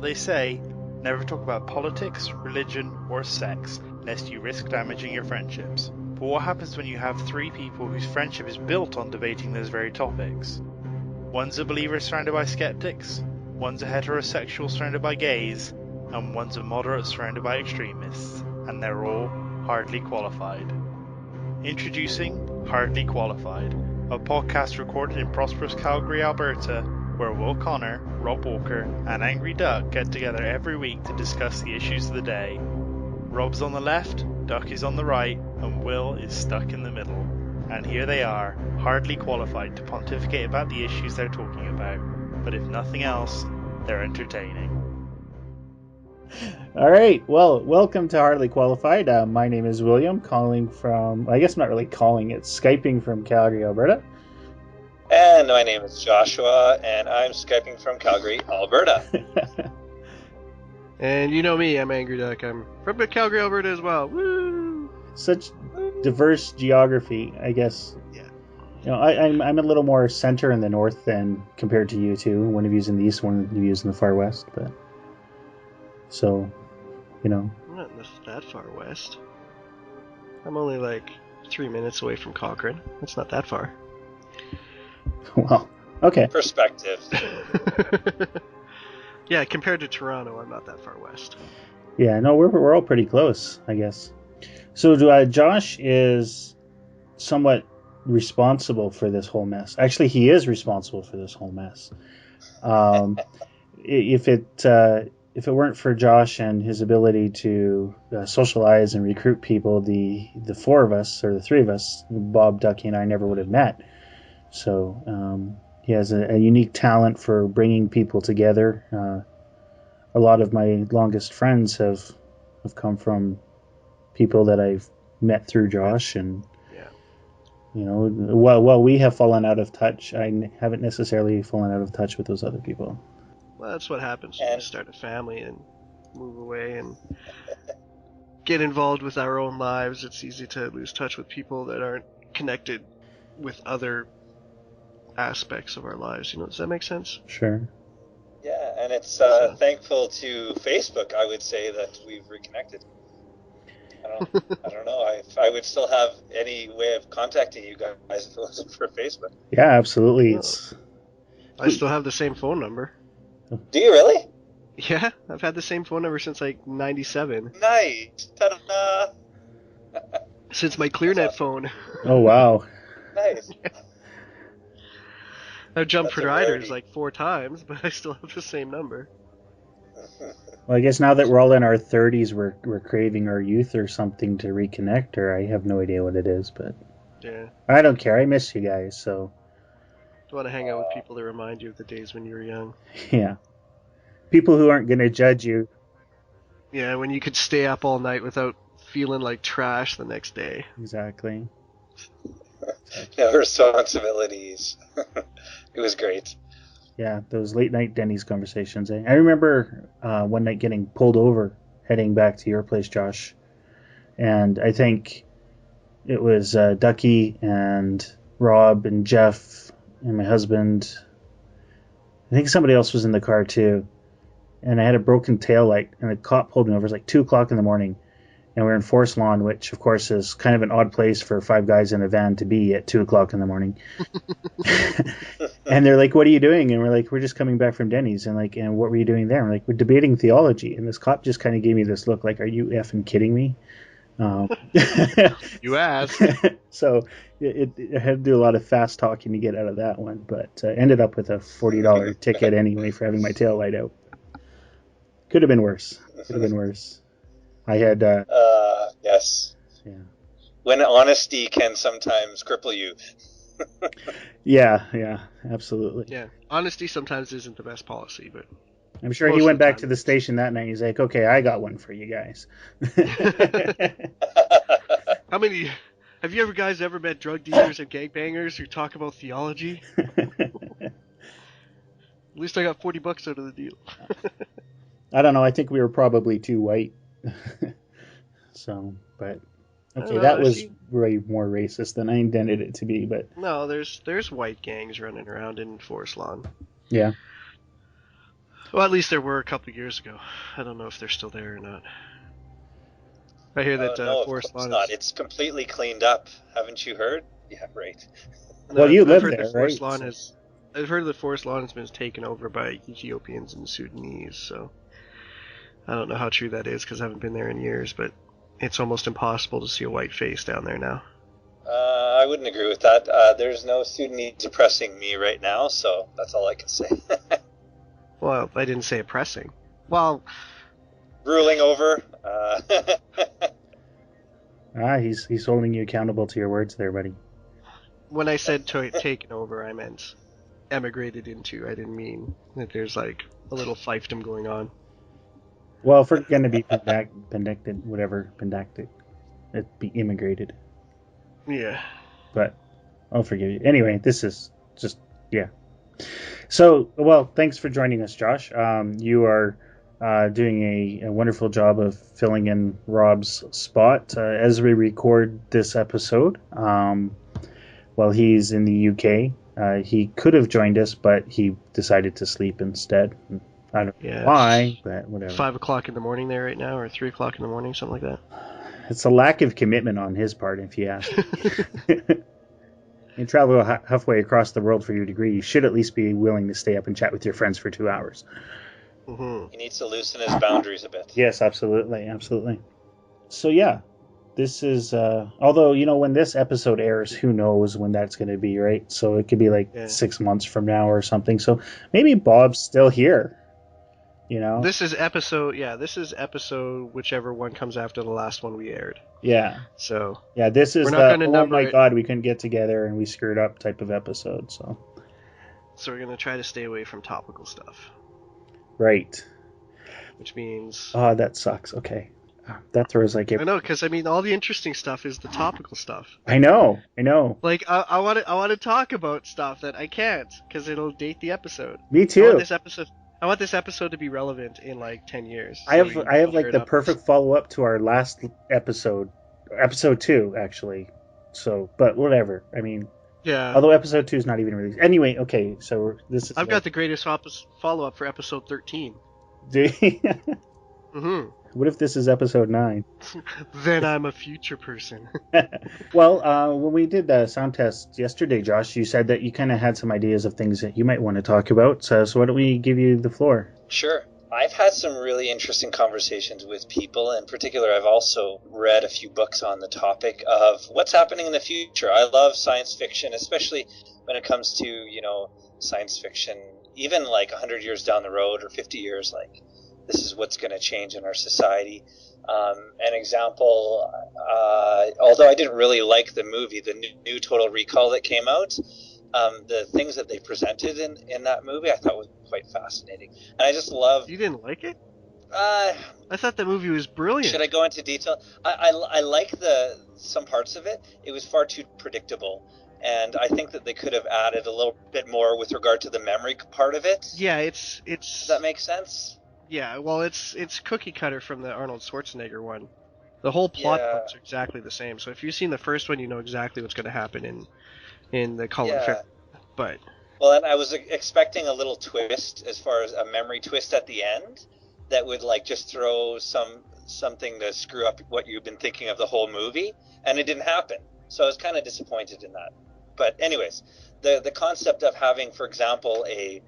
they say, never talk about politics, religion, or sex, lest you risk damaging your friendships. But what happens when you have three people whose friendship is built on debating those very topics? One's a believer surrounded by skeptics, one's a heterosexual surrounded by gays, and one's a moderate surrounded by extremists, and they're all hardly qualified. Introducing Hardly Qualified, a podcast recorded in prosperous Calgary, Alberta, where Will Connor, Rob Walker, and AngryDuck get together every week to discuss the issues of the day. Rob's on the left, Duck is on the right, and Will is stuck in the middle. And here they are, hardly qualified to pontificate about the issues they're talking about. But if nothing else, they're entertaining. All right, well, welcome to Hardly Qualified. My name is William, calling from, I guess not really calling, it's Skyping from Calgary, Alberta. And my name is Joshua, and I'm Skyping from Calgary, Alberta. And you know me, I'm AngryDuck. I'm from Calgary, Alberta as well. Woo! Such diverse geography, I guess. Yeah. You know, I'm a little more center in the north than compared to you two. One of you's in the east, one of you's in the far west, but... So, you know. I'm not that far west. I'm only like 3 minutes away from Cochrane. That's not that far. Well, okay. Perspective. Yeah, compared to Toronto, I'm not that far west. Yeah, no, we're all pretty close, I guess. So Josh is somewhat responsible for this whole mess. Actually, he is responsible for this whole mess. If it weren't for Josh and his ability to socialize and recruit people, the four of us, or the three of us, Bob, Ducky, and I, never would have met. So he has a unique talent for bringing people together. A lot of my longest friends have come from people that I've met through Josh, and you know, while we have fallen out of touch, I haven't necessarily fallen out of touch with those other people. Well, that's what happens when you start a family and move away and get involved with our own lives. It's easy to lose touch with people that aren't connected with other aspects of our lives. You know, does that make sense? Sure. Yeah, and it's thankful to Facebook, I would say, that we've reconnected. I don't know. I would still have any way of contacting you guys if it wasn't for Facebook. Yeah, absolutely. Well, I still have the same phone number. Do you really? Yeah, I've had the same phone number since like 97. Nice. Ta-da! Since my ClearNet phone. Oh, wow. Nice. I've jumped That's a providers rarity. like 4 times, but I still have the same number. Well, I guess now that we're all in our 30s, we're craving our youth or something to reconnect, or I have no idea what it is, but Yeah. I don't care. I miss you guys, so You want to hang out with people that remind you of the days when you were young. yeah. People who aren't going to judge you. Yeah, when you could stay up all night without feeling like trash the next day. Exactly. No responsibilities. It was great. Yeah, those late night Denny's conversations. I remember one night getting pulled over heading back to your place, Josh. And I think it was Ducky and Rob and Jeff and my husband. I think somebody else was in the car too. And I had a broken tail light, and the cop pulled me over. It was like 2 o'clock in the morning. And we're in Forest Lawn, which, of course, is kind of an odd place for 5 guys in a van to be at 2 o'clock in the morning. And they're like, "What are you doing?" And we're like, "We're just coming back from Denny's." And like, "And what were you doing there?" And we're like, "We're debating theology." And this cop just kind of gave me this look like, "Are you effing kidding me?" You asked. So it had to do a lot of fast talking to get out of that one, but ended up with a $40 ticket anyway for having my tail light out. Could have been worse. I had... Yes. Yeah. When honesty can sometimes cripple you. Yeah, absolutely. Yeah, honesty sometimes isn't the best policy, but... I'm sure he went back to the station that night. He's like, "Okay, I got one for you guys." How many... Have you guys ever met drug dealers and gangbangers who talk about theology? At least I got $40 out of the deal. I don't know. I think we were probably too white. So, but okay, that was way more racist than I intended it to be. But no, there's white gangs running around in Forest Lawn. Yeah. Well, at least there were a couple of years ago. I don't know if they're still there or not. I hear that No, of Forest course Lawn not. is... It's completely cleaned up. Haven't you heard? Yeah, right. No, Well, you I've live heard there, that Forest right? Lawn has... I've heard that Forest Lawn has been taken over by Ethiopians and Sudanese, so... I don't know how true that is, because I haven't been there in years, but it's almost impossible to see a white face down there now. I wouldn't agree with that. There's no Sudanese oppressing me right now, so that's all I can say. Well, I didn't say oppressing. Well... Ruling over. He's holding you accountable to your words there, buddy. When I said taken over, I meant emigrated into. I didn't mean that there's like a little fiefdom going on. Well, if we're going to be pendacted, it'd be immigrated. Yeah. But I'll forgive you. Anyway, this is just, yeah. So, well, thanks for joining us, Josh. You are doing a wonderful job of filling in Rob's spot as we record this episode. While he's in the UK, he could have joined us, but he decided to sleep instead. I don't know why, but whatever. 5 o'clock in the morning there right now, or 3 o'clock in the morning, something like that. It's a lack of commitment on his part, if you ask. You travel halfway across the world for your degree. You should at least be willing to stay up and chat with your friends for 2 hours. Mm-hmm. He needs to loosen his boundaries a bit. Yes, absolutely. So, yeah. This is, although, when this episode airs, who knows when that's going to be, right? So it could be 6 months from now or something. So maybe Bob's still here, This is episode, whichever one comes after the last one we aired. Yeah. So. Yeah, this is oh my God, we couldn't get together and we screwed up type of episode, so. So we're going to try to stay away from topical stuff. Right. Which means... Oh, that sucks. Okay. That throws I know, because all the interesting stuff is the topical stuff. I know. Like I want to talk about stuff that I can't because it'll date the episode. Me too. I want this episode to be relevant in 10 years. I have the perfect follow up to our last episode 2 actually. So, but whatever. Yeah. Although episode 2 is not even released. Anyway, okay. So I've got the greatest follow up for episode 13. Mm-hmm. What if this is episode 9? Then I'm a future person. Well, when we did the sound test yesterday, Josh, you said that you kind of had some ideas of things that you might want to talk about. So why don't we give you the floor? Sure. I've had some really interesting conversations with people. In particular, I've also read a few books on the topic of what's happening in the future. I love science fiction, especially when it comes to, science fiction, even 100 years down the road or 50 years, this is what's going to change in our society. An example, although I didn't really like the movie, the new Total Recall that came out, the things that they presented in that movie I thought was quite fascinating. And I just love... You didn't like it? I thought the movie was brilliant. Should I go into detail? I like some parts of it. It was far too predictable. And I think that they could have added a little bit more with regard to the memory part of it. Yeah, it's... Does that make sense? Yeah, well, it's cookie cutter from the Arnold Schwarzenegger one. The whole plot points are exactly the same. So if you've seen the first one, you know exactly what's going to happen in the Colin Farrell. But well, and I was expecting a little twist as far as a memory twist at the end that would just throw something to screw up what you've been thinking of the whole movie, and it didn't happen. So I was kind of disappointed in that. But anyways, the concept of having, for example, a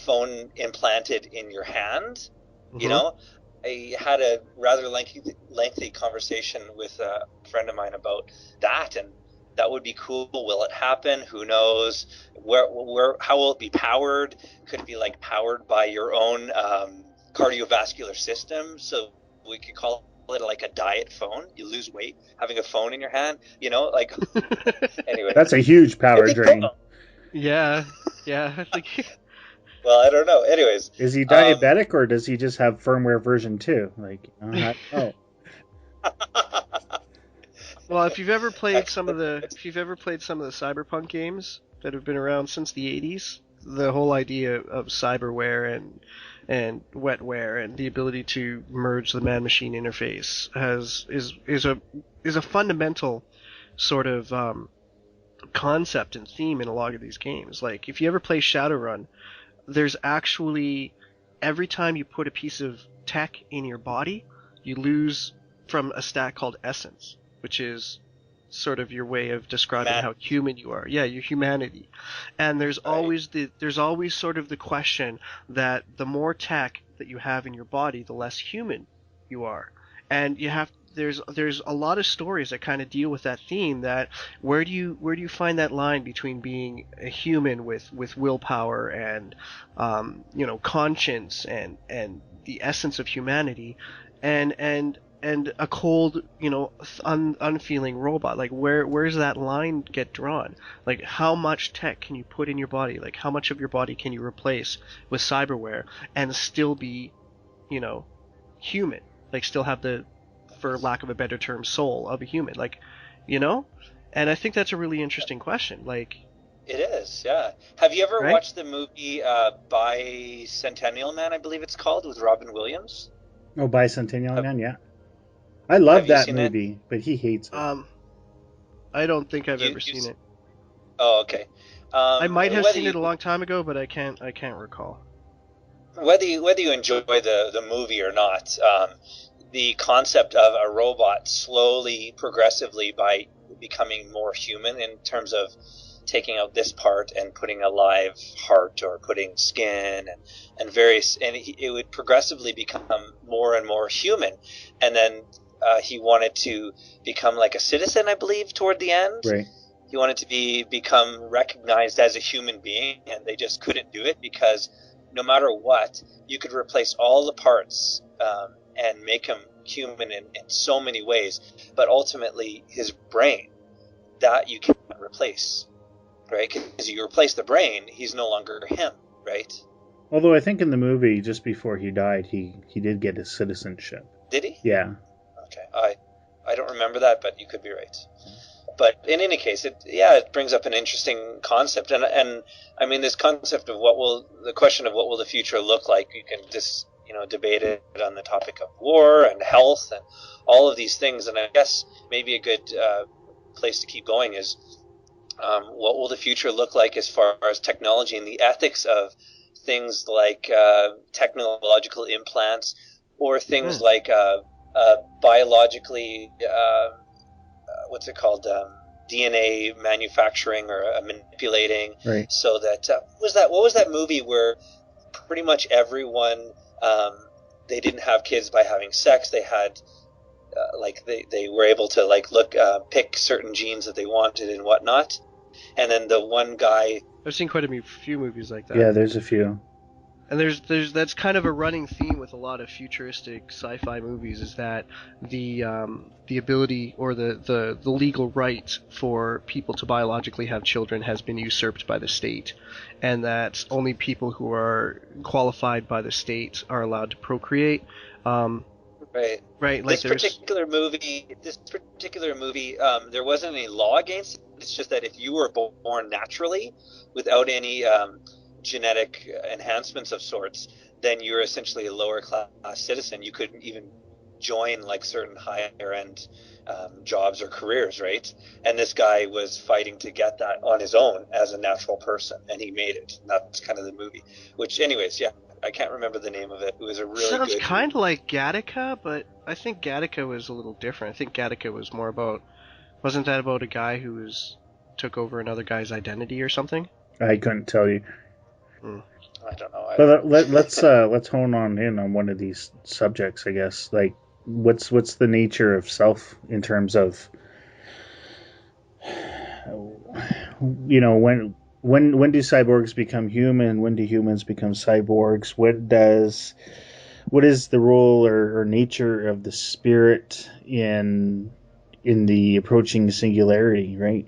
phone implanted in your hand, I had a rather lengthy conversation with a friend of mine about that, and that would be cool. Will it happen? Who knows? Where? How will it be powered? Could it be powered by your own cardiovascular system? So we could call it a diet phone. You lose weight having a phone in your hand. Anyway, that's a huge power drain. Cool. Yeah. I think. Well, I don't know. Anyways, is he diabetic or does he just have firmware version 2? Oh. Well, if you've ever played some of the cyberpunk games that have been around since the 80s, the whole idea of cyberware and wetware and the ability to merge the man-machine interface is a fundamental sort of concept and theme in a lot of these games. If you ever play Shadowrun, there's actually every time you put a piece of tech in your body, you lose from a stat called essence, which is sort of your way of describing how human you are. Yeah, your humanity. And there's always sort of the question that the more tech that you have in your body, the less human you are. And there's a lot of stories that kind of deal with that theme, that where do you find that line between being a human with willpower and conscience and the essence of humanity and a cold, unfeeling robot? Like, where's that line get drawn? Like, how much tech can you put in your body? Like, how much of your body can you replace with cyberware and still be, human? Like, still have the, for lack of a better term, soul of a human. Like, And I think that's a really interesting question. Like, it is, yeah. Have you ever right? watched the movie Bicentennial Man, I believe it's called, with Robin Williams? Oh, Bicentennial Man, yeah. I love that movie, but he hates it. I don't think I've ever seen it. Oh, okay. I might have seen it a long time ago, but I can't recall. Whether you enjoy the movie or not, the concept of a robot slowly, progressively, by becoming more human in terms of taking out this part and putting a live heart or putting skin and various, and it would progressively become more and more human, and then he wanted to become like a citizen, I believe, toward the end. Right. He wanted to become recognized as a human being, and they just couldn't do it because no matter what, you could replace all the parts and make him human in so many ways, but ultimately his brain, that you cannot replace, right? Because you replace the brain, he's no longer him, right? Although I think in the movie, just before he died, he did get his citizenship. Did he? Yeah. Okay, I don't remember that, but you could be right. But in any case, it brings up an interesting concept, and I mean, this concept of the question of what will the future look like. You can just debate it on the topic of war and health and all of these things, and I guess maybe a good place to keep going is what will the future look like as far as technology and the ethics of things like technological implants, or things like biologically. What's it called? DNA manufacturing or manipulating, right. So that what was that movie where pretty much everyone they didn't have kids by having sex. They had they were able to pick certain genes that they wanted and whatnot. And then the one guy, I've seen quite a few movies like that. Yeah, there's a few. And there's that's kind of a running theme with a lot of futuristic sci-fi movies, is that the ability or the legal right for people to biologically have children has been usurped by the state, and that only people who are qualified by the state are allowed to procreate. Right. Right. Like this particular movie, there wasn't any law against it. It's just that if you were born naturally without any genetic enhancements of sorts, then you're essentially a lower class citizen. You couldn't even join like certain higher end jobs or careers, right? And this guy was fighting to get that on his own as a natural person, and he made it. And that's kind of the movie. Which, anyways, yeah, I can't remember the name of it. It was a really sounds good kind of like Gattaca, but I think Gattaca was a little different. I think Gattaca was more about, wasn't that about a guy who took over another guy's identity or something? I couldn't tell you. I don't know. But let's hone in on one of these subjects, I guess. Like, what's the nature of self in terms of, when do cyborgs become human? When do humans become cyborgs? What is the role or nature of the spirit in the approaching singularity? Right.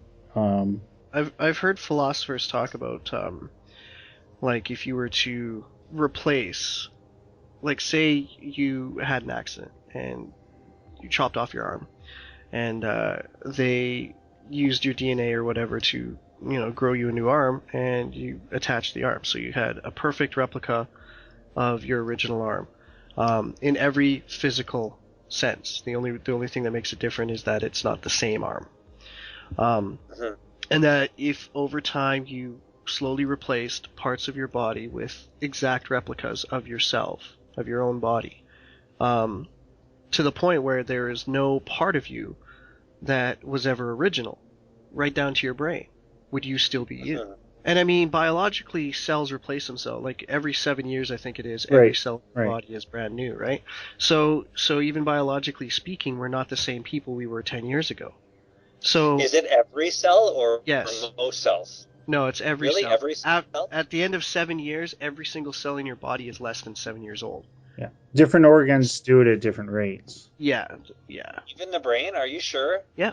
I've heard philosophers talk about like if you were to replace, like say you had an accident and you chopped off your arm, and they used your DNA or whatever to grow you a new arm, and you attached the arm, so you had a perfect replica of your original arm in every physical sense. The only thing that makes it different is that it's not the same arm, and that if over time you slowly replaced parts of your body with exact replicas of yourself, of your own body, to the point where there is no part of you that was ever original, right down to your brain. Would you still be you? And I mean, biologically, cells replace themselves. Like every 7 years, I think it is, every cell in the body is brand new, right? So even biologically speaking, we're not the same people we were 10 years ago. So is it every cell or yes. most cells? No, it's every really? cell. Every cell? At the end of 7 years, every single cell in your body is less than 7 years old. Yeah. Different organs do it at different rates. Yeah. Even the brain? Are you sure? Yeah.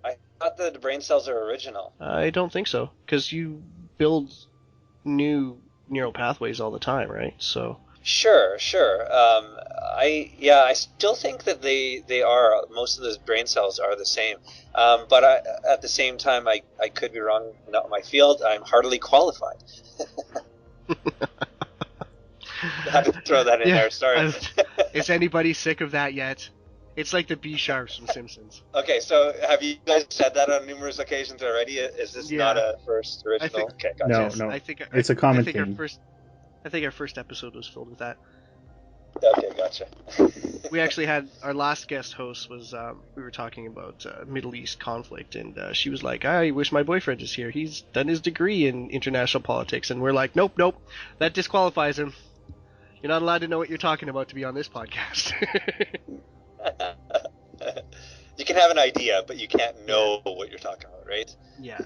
I thought the brain cells are original. I don't think so, because you build new neural pathways all the time, right? So. Sure. I still think that they are, most of the brain cells are the same. But at the same time, I could be wrong. Not my field. I'm hardly qualified. I had to throw that in there. Sorry. Is anybody sick of that yet? It's like the B sharps from Simpsons. Okay, so have you guys said that on numerous occasions already? Is this not a first original? Okay, gotcha. No. I think it's a common thing. I think our first episode was filled with that. Okay, gotcha. We actually had our last guest host was we were talking about Middle East conflict, and she was like, "I wish my boyfriend is here. He's done his degree in international politics," and we're like, "Nope, that disqualifies him. You're not allowed to know what you're talking about to be on this podcast." You can have an idea, but you can't know what you're talking about, right? Yeah.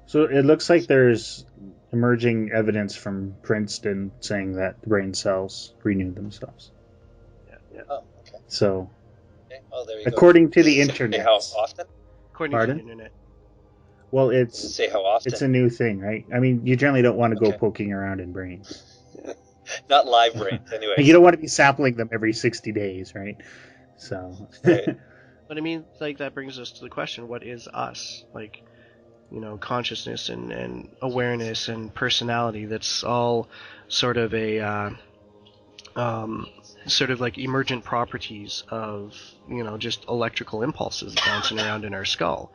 So it looks like there's emerging evidence from Princeton saying that brain cells renew themselves. Yeah. Oh, okay. So, okay. Oh, there you according go. to the internet. Say how often? According to the internet. Well, say how often. It's a new thing, right? I mean, you generally don't want to go poking around in brains. Not live brains, anyway. You don't want to be sampling them every 60 days, right? So. Right. But I mean, like, that brings us to the question: what is us? Like, you know, consciousness and awareness and personality. That's all sort of a sort of like emergent properties of, you know, just electrical impulses bouncing around in our skull,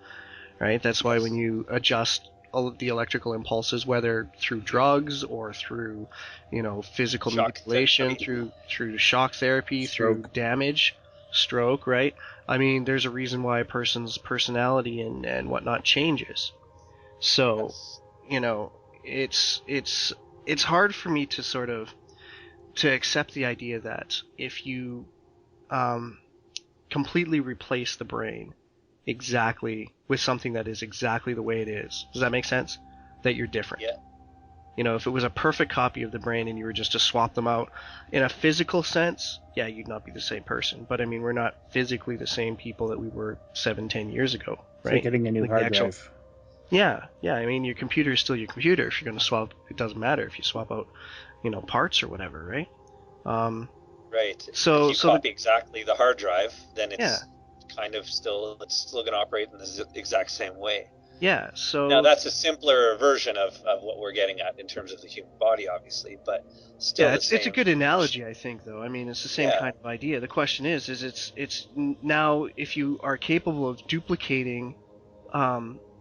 right? That's why when you adjust all of the electrical impulses, whether through drugs or through, you know, physical manipulation, through shock therapy, through damage, stroke, right? I mean, there's a reason why a person's personality and whatnot changes. So, you know, it's hard for me to sort of to accept the idea that if you completely replace the brain exactly with something that is exactly the way it is, does that make sense? That you're different. Yeah. You know, if it was a perfect copy of the brain and you were just to swap them out in a physical sense, yeah, you'd not be the same person. But I mean, we're not physically the same people that we were 7-10 years ago, right? Like getting a new hard drive. Yeah. I mean, your computer is still your computer. If you're going to swap, it doesn't matter if you swap out, you know, parts or whatever, right? Right. So if you copy exactly the hard drive, then it's kind of still going to operate in the exact same way. Yeah. So now that's a simpler version of what we're getting at in terms of the human body, obviously, but still. Yeah, it's a good analogy, I think, though. I mean, it's the same kind of idea. The question is it's now if you are capable of duplicating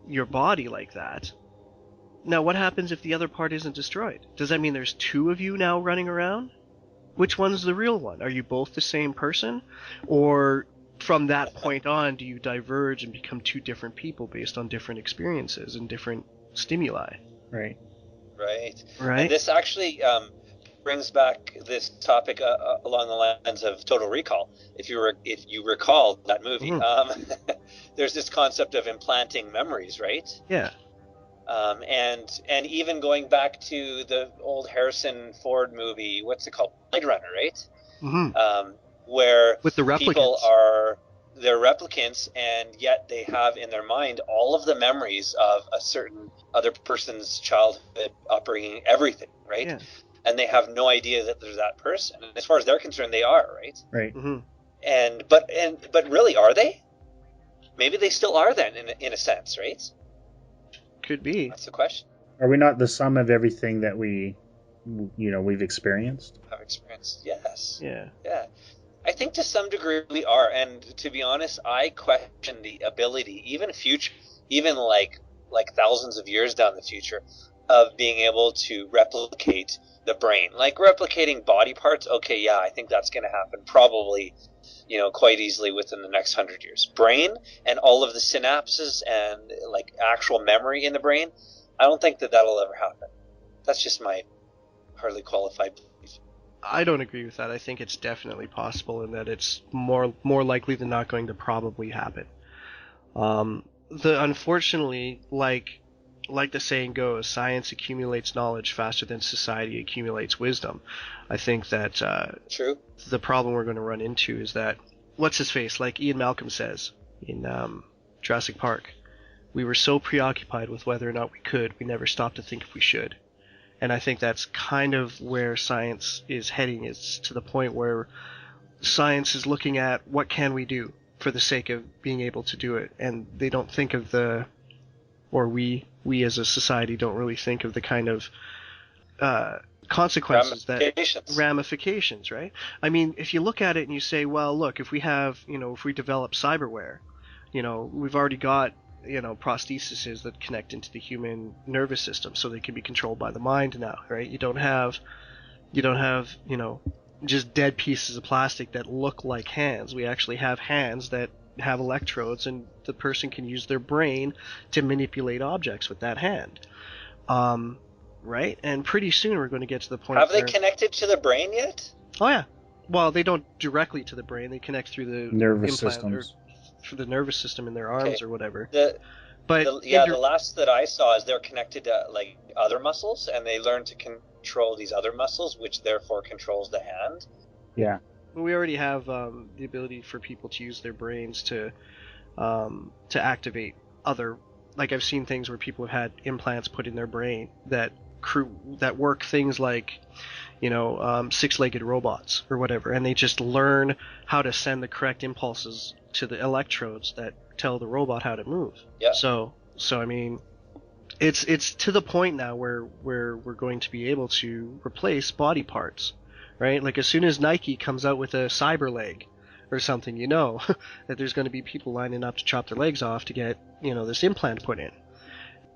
your body like that. Now, what happens if the other part isn't destroyed? Does that mean there's two of you now running around? Which one's the real one? Are you both the same person? Or from that point on, do you diverge and become two different people based on different experiences and different stimuli? Right. And this actually brings back this topic along the lines of Total Recall. If you recall that movie, there's this concept of implanting memories, right? Yeah. And even going back to the old Harrison Ford movie, what's it called? Blade Runner, right? Mm-hmm. Where with the replicants. People they're replicants, and yet they have in their mind all of the memories of a certain other person's childhood, upbringing, everything, right? Yeah. And they have no idea that they're that person. And as far as they're concerned, they are, right? Right. Mm-hmm. But really, are they? Maybe they still are then, in a sense, right? Could be. That's the question. Are we not the sum of everything that we've experienced? Have experienced, yes. Yeah. I think to some degree we are, and to be honest, I question the ability, even like like thousands of years down the future, of being able to replicate the brain. Like replicating body parts, okay, yeah, I think that's going to happen probably, quite easily within the next 100 years. Brain and all of the synapses and like actual memory in the brain, I don't think that that'll ever happen. That's just my hardly qualified belief. I don't agree with that. I think it's definitely possible, and that it's more likely than not going to probably happen. Unfortunately, like the saying goes, science accumulates knowledge faster than society accumulates wisdom. I think that True. The problem we're going to run into is that, what's his face, like Ian Malcolm says in Jurassic Park, we were so preoccupied with whether or not we could, we never stopped to think if we should. And I think that's kind of where science is heading, is to the point where science is looking at what can we do for the sake of being able to do it, and they don't think of we as a society don't really think of the kind of consequences, ramifications, right? I mean, if you look at it and you say, well, look, if we develop cyberware, we've already got, prostheses that connect into the human nervous system, so they can be controlled by the mind now, right? You don't have, just dead pieces of plastic that look like hands. We actually have hands that have electrodes, and the person can use their brain to manipulate objects with that hand. Right? And pretty soon we're going to get to the point Have they connected to the brain yet? Oh, yeah. Well, they don't directly to the brain. They connect through the nervous systems. Through the nervous system in their arms or whatever. The last that I saw is they're connected to like other muscles, and they learn to control these other muscles, which therefore controls the hand. Yeah. We already have the ability for people to use their brains to activate other. Like, I've seen things where people have had implants put in their brain that work things like, six-legged robots or whatever, and they just learn how to send the correct impulses to the electrodes that tell the robot how to move. Yeah. So I mean, it's to the point now where we're going to be able to replace body parts, right? Like, as soon as Nike comes out with a cyber leg or something, that there's going to be people lining up to chop their legs off to get, this implant put in.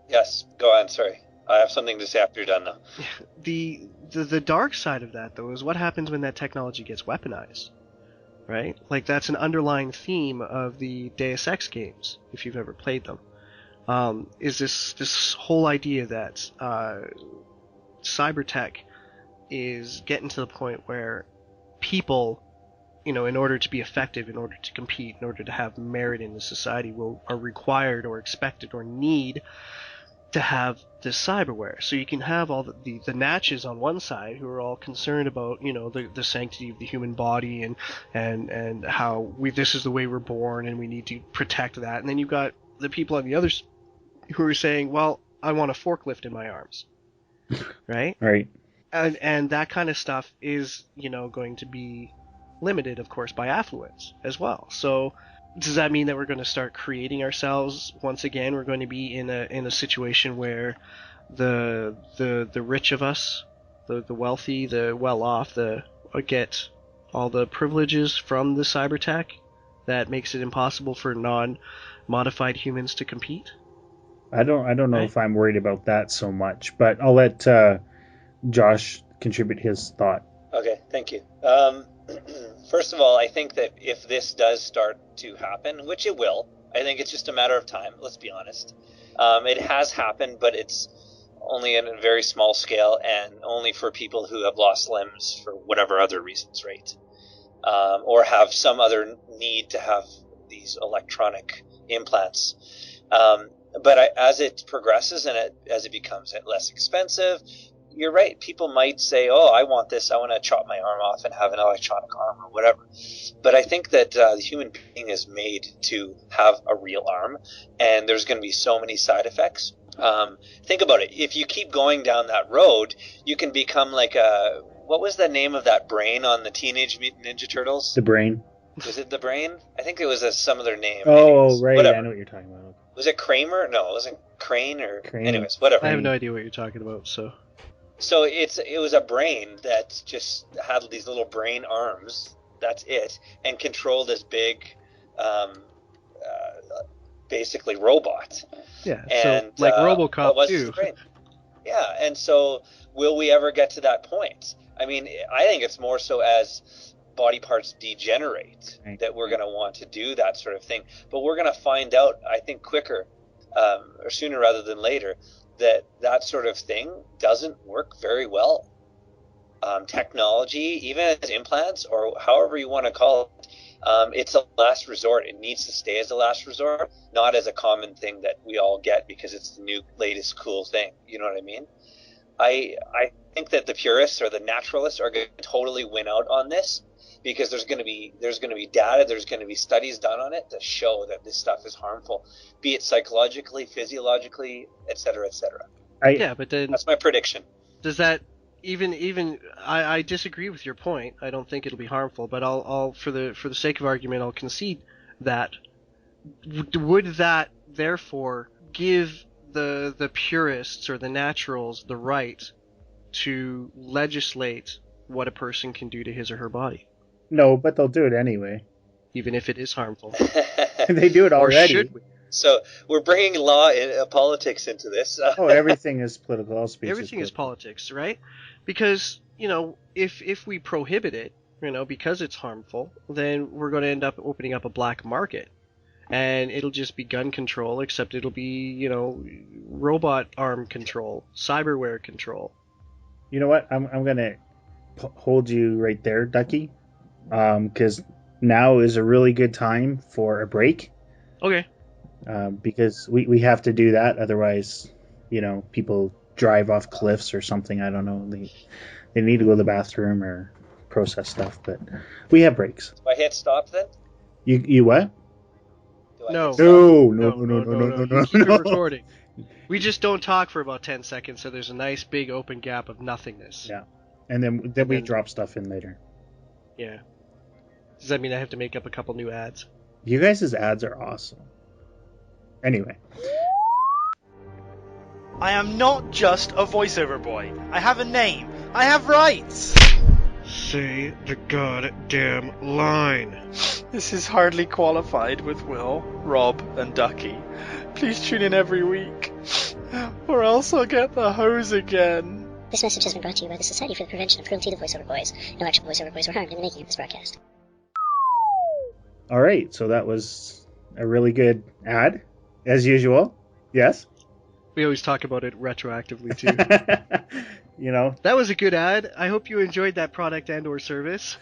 Yes, go on, sorry. I have something to say after you're done, though. The dark side of that, though, is what happens when that technology gets weaponized, right? Like, that's an underlying theme of the Deus Ex games, if you've ever played them. Is this whole idea that cyber tech is getting to the point where people, in order to be effective, in order to compete, in order to have merit in the society, are required or expected or need to have this cyberware. So you can have all the natches on one side who are all concerned about, the sanctity of the human body and how this is the way we're born and we need to protect that. And then you've got the people on the others who are saying, well, I want a forklift in my arms. Right? Right. And that kind of stuff is, going to be limited, of course, by affluence as well. So does that mean that we're going to start creating ourselves once again? We're going to be in a situation where the rich of us, the wealthy, the well-off, get all the privileges from the cyber tech that makes it impossible for non-modified humans to compete? I don't know if I'm worried about that so much, but I'll let Josh contribute his thought. Okay, thank you. First of all, I think that if this does start to happen, which it will, I think it's just a matter of time, let's be honest. It has happened, but it's only in a very small scale and only for people who have lost limbs for whatever other reasons, right? Or have some other need to have these electronic implants. But as it progresses and as it becomes less expensive, you're right. People might say, oh, I want this. I want to chop my arm off and have an electronic arm or whatever. But I think that the human being is made to have a real arm, and there's going to be so many side effects. Think about it. If you keep going down that road, you can become like what was the name of that brain on the Teenage Mutant Ninja Turtles? The Brain. Was it the Brain? I think it was some other name. Oh, anyways, right. Whatever. I know what you're talking about. Was it Kramer? No, it wasn't Crane or... Anyways, whatever. I have no idea what you're talking about, so... So it was a brain that just had these little brain arms, that's it, and controlled this big, basically robot. Yeah, And so like what RoboCop was too. his brain? Yeah, and so will we ever get to that point? I mean, I think it's more so as body parts degenerate that we're going to want to do that sort of thing. But we're going to find out, I think, quicker or sooner rather than later, that that sort of thing doesn't work very well. Technology, even as implants or however you want to call it, it's a last resort. It needs to stay as a last resort, not as a common thing that we all get because it's the new latest cool thing. You know what I mean? I think that the purists or the naturalists are going to totally win out on this because there's going to be data, there's going to be studies done on it to show that this stuff is harmful, be it psychologically, physiologically, etc., etc. Yeah, but then that's my prediction. Does that even I disagree with your point. I don't think it'll be harmful, but I'll for the sake of argument, I'll concede that. Would that therefore give the purists or the naturals the right to legislate what a person can do to his or her body? No, but they'll do it anyway. Even if it is harmful. They do it already. Or should we? So we're bringing law and politics into this. Oh, everything is political. All speech Everything is is politics, right? Because, if we prohibit it, because it's harmful, then we're going to end up opening up a black market. And it'll just be gun control, except it'll be, robot arm control, cyberware control. You know what? I'm going to hold you right there, Ducky, because now is a really good time for a break. Okay. Because we have to do that. Otherwise, people drive off cliffs or something. I don't know. They need to go to the bathroom or process stuff. But we have breaks. Do I hit stop then? You what? No. No. Keep it recording. We just don't talk for about 10 seconds, so there's a nice big open gap of nothingness. Yeah. And then we drop stuff in later. Yeah. Does that mean I have to make up a couple new ads? You guys' ads are awesome. Anyway. I am not just a voiceover boy. I have a name. I have rights. Say the goddamn line. This is hardly qualified with Will, Rob, and Ducky. Please tune in every week, or else I'll get the hose again. This message has been brought to you by the Society for the Prevention of Cruelty to Voiceover Boys. No actual voiceover boys were harmed in the making of this broadcast. All right, so that was a really good ad, as usual. Yes? We always talk about it retroactively, too. That was a good ad. I hope you enjoyed that product and or service.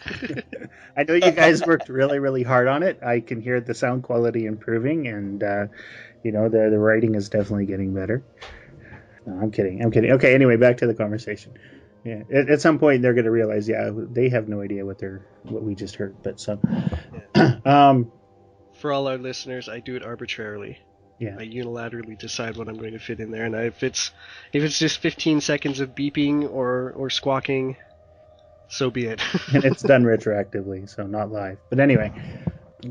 I know you guys worked really, really hard on it. I can hear the sound quality improving, and, the writing is definitely getting better. No, I'm kidding. Okay, anyway, back to the conversation. Yeah, at some point they're going to realize, they have no idea what we just heard. But so, for all our listeners, I do it arbitrarily. Yeah. I unilaterally decide what I'm going to fit in there, and if it's just 15 seconds of beeping or squawking, so be it. And it's done retroactively, so not live. But anyway,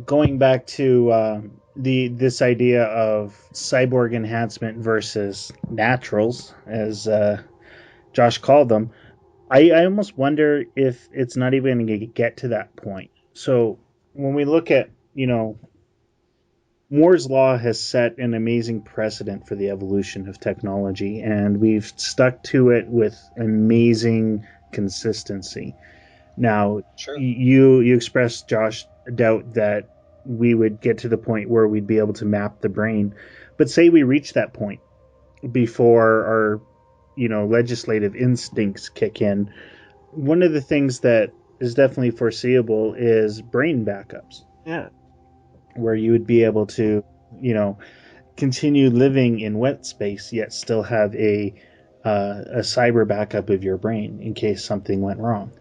going back to this idea of cyborg enhancement versus naturals, as Josh called them, I almost wonder if it's not even going to get to that point. So when we look at, Moore's Law has set an amazing precedent for the evolution of technology, and we've stuck to it with amazing consistency. Now, sure. you expressed, Josh, a doubt that we would get to the point where we'd be able to map the brain. But say we reach that point before our, legislative instincts kick in. One of the things that is definitely foreseeable is brain backups. Yeah. Where you would be able to, continue living in wet space, yet still have a cyber backup of your brain in case something went wrong.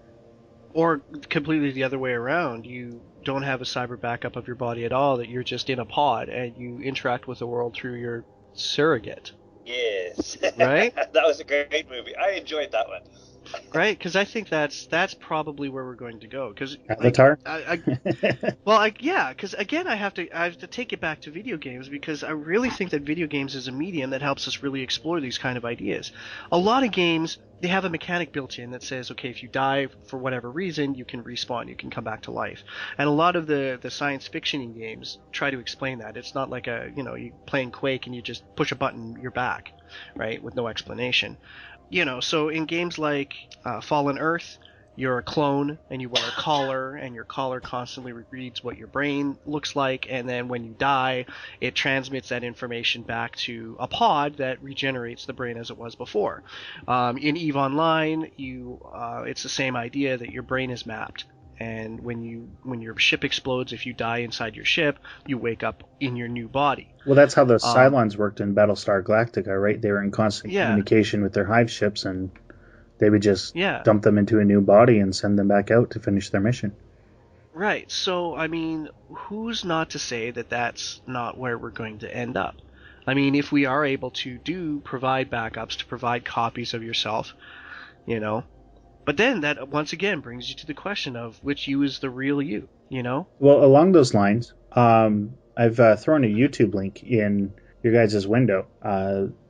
Or completely the other way around. You don't have a cyber backup of your body at all, that you're just in a pod and you interact with the world through your surrogate. Yes. Right? That was a great movie. I enjoyed that one. Right? Because I think that's probably where we're going to go. Because Avatar. Because again, I have to take it back to video games, because I really think that video games is a medium that helps us really explore these kind of ideas. A lot of games, they have a mechanic built in that says, okay, if you die for whatever reason, you can respawn, you can come back to life. And a lot of the science fiction games try to explain that. It's not like you playing Quake and you just push a button, you're back, right, with no explanation. So in games like Fallen Earth, you're a clone and you wear a collar, and your collar constantly reads what your brain looks like, and then when you die, it transmits that information back to a pod that regenerates the brain as it was before. In EVE Online, it's the same idea that your brain is mapped. And when your ship explodes, if you die inside your ship, you wake up in your new body. Well, that's how the Cylons worked in Battlestar Galactica, right? They were in constant communication with their hive ships, and they would just dump them into a new body and send them back out to finish their mission. Right. So, I mean, who's not to say that that's not where we're going to end up? I mean, if we are able to provide backups, to provide copies of yourself, But then that once again brings you to the question of which you is the real you, Well, along those lines, I've thrown a YouTube link in your guys' window.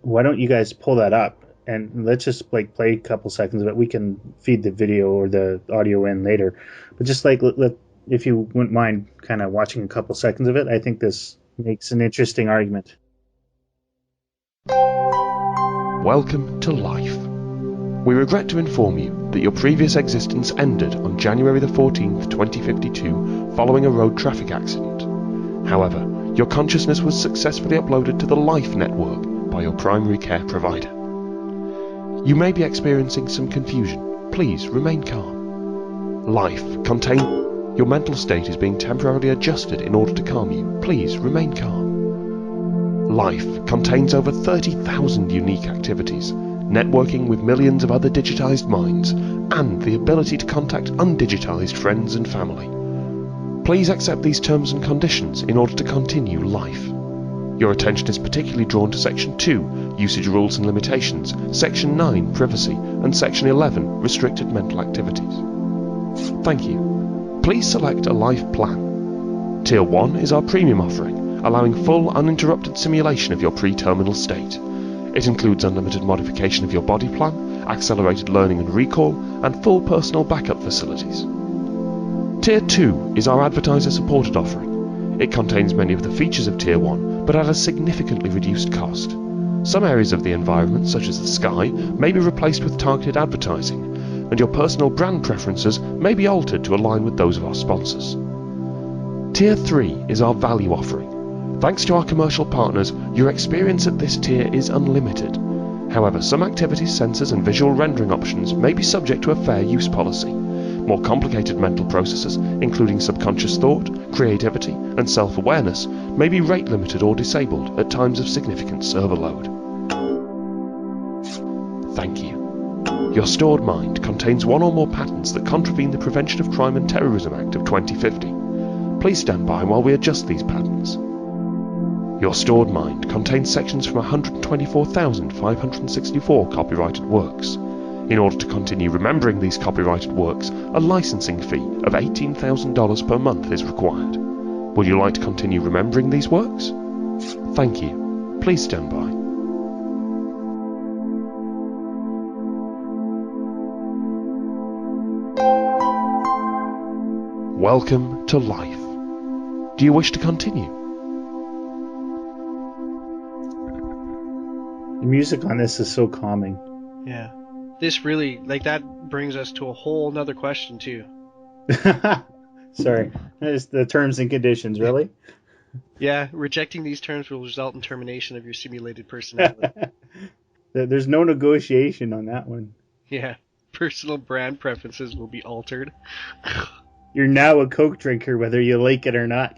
Why don't you guys pull that up, and let's just play a couple seconds of it. We can feed the video or the audio in later, but just if you wouldn't mind kind of watching a couple seconds of it, I think this makes an interesting argument. Welcome to life. We regret to inform you that your previous existence ended on January the 14th, 2052, following a road traffic accident. However, your consciousness was successfully uploaded to the Life Network by your primary care provider. You may be experiencing some confusion. Please remain calm. Life contains... Your mental state is being temporarily adjusted in order to calm you. Please remain calm. Life contains over 30,000 unique activities, networking with millions of other digitized minds, and the ability to contact undigitized friends and family. Please accept these terms and conditions in order to continue life. Your attention is particularly drawn to Section 2, Usage Rules and Limitations, Section 9, Privacy, and Section 11, Restricted Mental Activities. Thank you. Please select a life plan. Tier 1 is our premium offering, allowing full uninterrupted simulation of your pre-terminal state. It includes unlimited modification of your body plan, accelerated learning and recall, and full personal backup facilities. Tier 2 is our advertiser-supported offering. It contains many of the features of Tier 1, but at a significantly reduced cost. Some areas of the environment, such as the sky, may be replaced with targeted advertising, and your personal brand preferences may be altered to align with those of our sponsors. Tier 3 is our value offering. Thanks to our commercial partners, your experience at this tier is unlimited. However, some activities, sensors, and visual rendering options may be subject to a fair use policy. More complicated mental processes, including subconscious thought, creativity, and self-awareness, may be rate limited or disabled at times of significant server load. Thank you. Your stored mind contains one or more patterns that contravene the Prevention of Crime and Terrorism Act of 2050. Please stand by while we adjust these patterns. Your stored mind contains sections from 124,564 copyrighted works. In order to continue remembering these copyrighted works, a licensing fee of $18,000 per month is required. Would you like to continue remembering these works? Thank you. Please stand by. Welcome to life. Do you wish to continue? The music on this is so calming. Yeah. This really, that brings us to a whole nother question, too. Sorry. There's the terms and conditions, really? Yeah, rejecting these terms will result in termination of your simulated personality. There's no negotiation on that one. Yeah. Personal brand preferences will be altered. You're now a Coke drinker, whether you like it or not.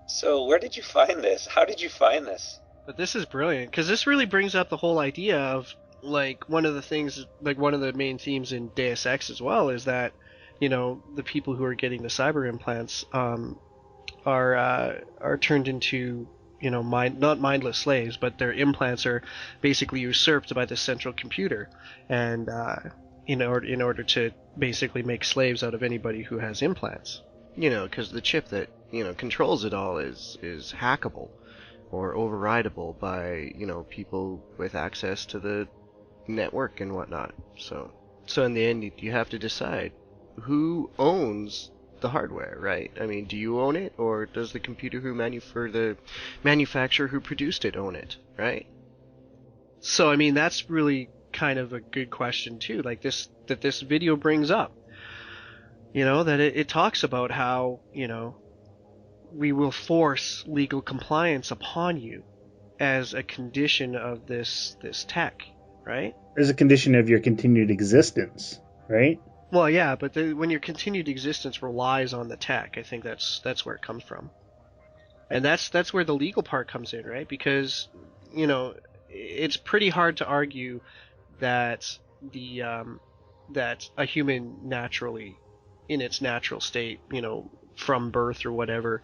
So where did you find this? How did you find this? But this is brilliant, because this really brings up the whole idea of, one of the things, one of the main themes in Deus Ex as well is that, the people who are getting the cyber implants are turned into not mindless slaves, but their implants are basically usurped by the central computer, and in order to basically make slaves out of anybody who has implants. Because the chip that controls it all is hackable or overrideable by people with access to the network and whatnot. So in the end, you have to decide who owns the hardware, right? I mean, do you own it, or does the computer the manufacturer who produced it own it, right? So I mean, that's really kind of a good question too. Like this video brings up, that it talks about how we will force legal compliance upon you as a condition of this tech, right? As a condition of your continued existence, right? Well, yeah, but when your continued existence relies on the tech, I think that's where it comes from, and that's where the legal part comes in, right? Because it's pretty hard to argue that that a human naturally, in its natural state, from birth or whatever,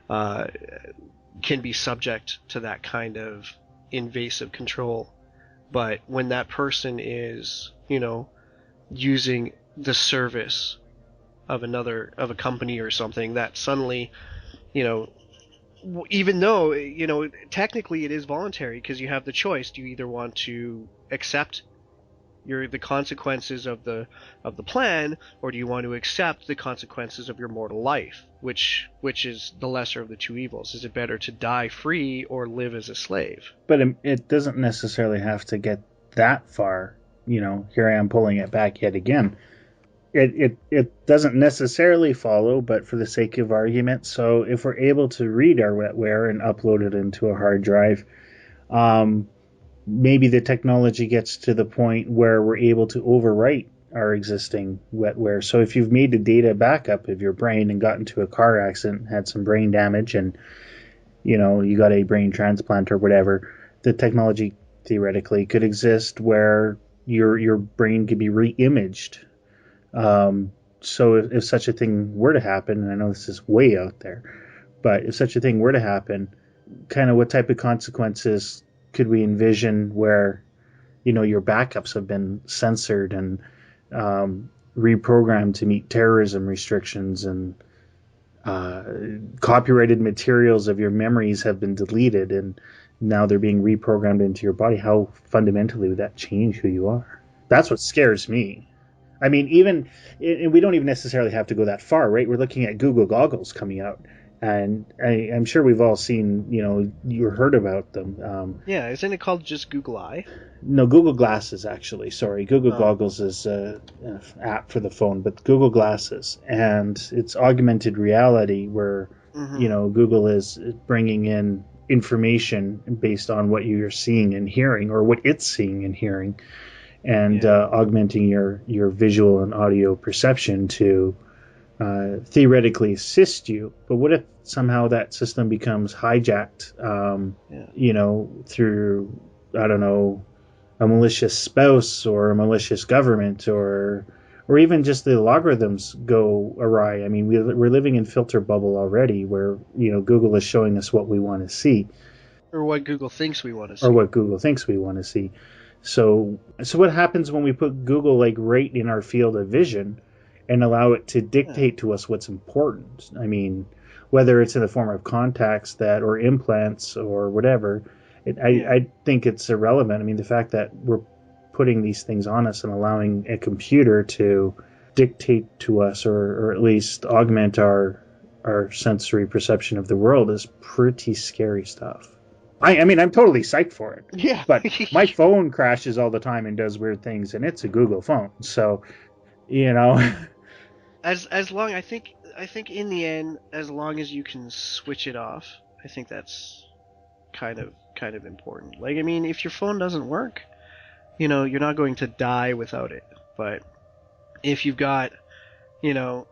can be subject to that kind of invasive control. But when that person is, using the service of a company or something, that suddenly, even though, technically it is voluntary, because you have the choice. Do you either want to accept the consequences of the plan, or do you want to accept the consequences of your mortal life? Which is the lesser of the two evils? Is it better to die free or live as a slave? But it doesn't necessarily have to get that far. Here I am pulling it back yet again. It doesn't necessarily follow, but for the sake of argument, so if we're able to read our wetware and upload it into a hard drive, maybe the technology gets to the point where we're able to overwrite our existing wetware. So if you've made a data backup of your brain and got into a car accident, had some brain damage, and you got a brain transplant or whatever, the technology theoretically could exist where your brain could be re-imaged. So if such a thing were to happen, and I know this is way out there, but if such a thing were to happen, kind of what type of consequences could we envision where, your backups have been censored and reprogrammed to meet terrorism restrictions, and copyrighted materials of your memories have been deleted, and now they're being reprogrammed into your body? How fundamentally would that change who you are? That's what scares me. I mean, and we don't even necessarily have to go that far, right? We're looking at Google goggles coming out, and I'm sure we've all seen, you heard about them. Yeah, isn't it called just Google Eye? No, Google Glasses, actually. Sorry, Google Goggles is an app for the phone, but Google Glasses, and it's augmented reality where, Google is bringing in information based on what you're seeing and hearing, or what it's seeing and hearing, and augmenting your visual and audio perception to theoretically assist you. But what if somehow that system becomes hijacked, through, I don't know, a malicious spouse or a malicious government, or even just the logarithms go awry? I mean, we're living in filter bubble already, where Google is showing us what we want to see, or what Google thinks we want to see, or what Google thinks we want to see. So what happens when we put Google right in our field of vision and allow it to dictate to us what's important? I mean, whether it's in the form of contacts or implants or whatever, I think it's irrelevant. I mean, the fact that we're putting these things on us and allowing a computer to dictate to us, or at least augment our sensory perception of the world, is pretty scary stuff. I mean, I'm totally psyched for it. Yeah. But my phone crashes all the time and does weird things, and it's a Google phone. So, As long, I think in the end, as long as you can switch it off, I think that's kind of important. Like, I mean, if your phone doesn't work, you're not going to die without it. But if you've got, a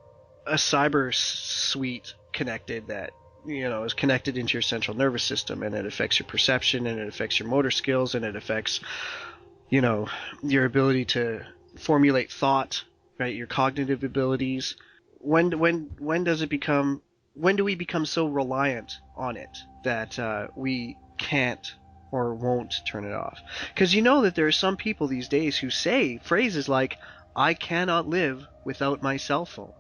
cyber suite connected that is connected into your central nervous system, and it affects your perception, and it affects your motor skills, and it affects, your ability to formulate thought, right? Your cognitive abilities. When does it become when do we become so reliant on it that we can't or won't turn it off? Because you know that there are some people these days who say phrases like, I cannot live without my cell phone.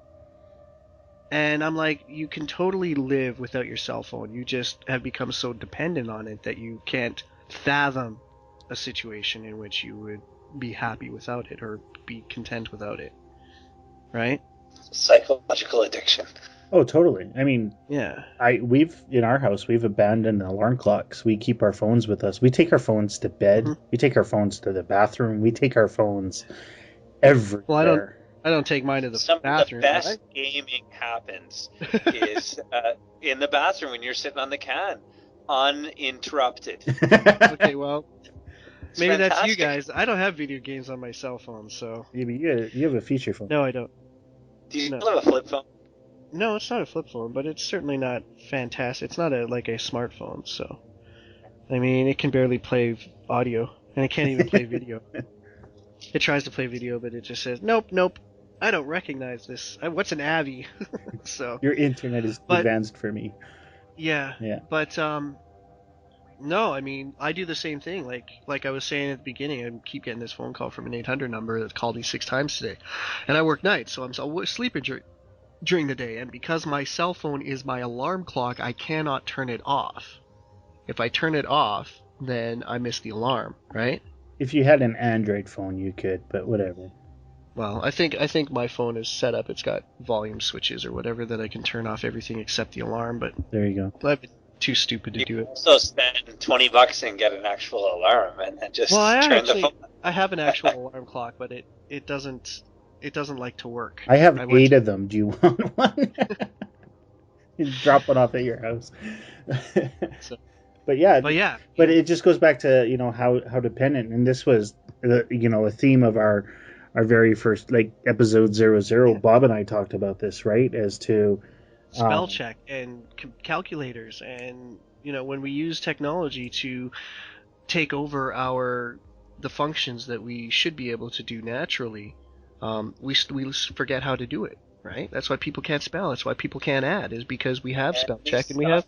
And I'm like, you can totally live without your cell phone. You just have become so dependent on it that you can't fathom a situation in which you would be happy without it or be content without it. Right? Psychological addiction. Oh, totally. I mean, Yeah. we've in our house we've abandoned alarm clocks. We keep our phones with us. We take our phones to bed. Mhm. We take our phones to the bathroom. We take our phones everywhere. Well, I don't take mine to the Some bathroom. of the best gaming happens is in the bathroom when you're sitting on the can, uninterrupted. Okay, well, It's maybe that's you fantastic. guys. I don't have video games on my cell phone, so. You have a feature phone. No, I don't. Do you No. still have a flip phone? No, it's not a flip phone, but it's certainly not fantastic. It's not like a smartphone, so. I mean, it can barely play audio, and it can't even play video. It tries to play video, but it just says, nope, I don't recognize this. What's an AVI? So. Your internet is too advanced for me. Yeah. Yeah. But, no, I mean, I do the same thing. Like I was saying at the beginning, I keep getting this phone call from an 800 number that's called me 6 times today. And I work nights, so I'm sleeping during the day. And because my cell phone is my alarm clock, I cannot turn it off. If I turn it off, then I miss the alarm, right? If you had an Android phone, you could, but whatever. Well, I think my phone is set up. It's got volume switches or whatever that I can turn off everything except the alarm. But there you go. I've been too stupid to do it. Also spend $20 and get an actual alarm and just turn the phone. I have an actual alarm clock, but it doesn't like to work. I have 8 of them. Do you want one? You drop one off at your house. But it just goes back to how dependent, and this was a theme of our very first episode 00. Bob and I talked about this, right, as to spell check and calculators, and when we use technology to take over the functions that we should be able to do naturally, we forget how to do it, right? That's why people can't spell. That's why people can't add, is because we have spell check and we have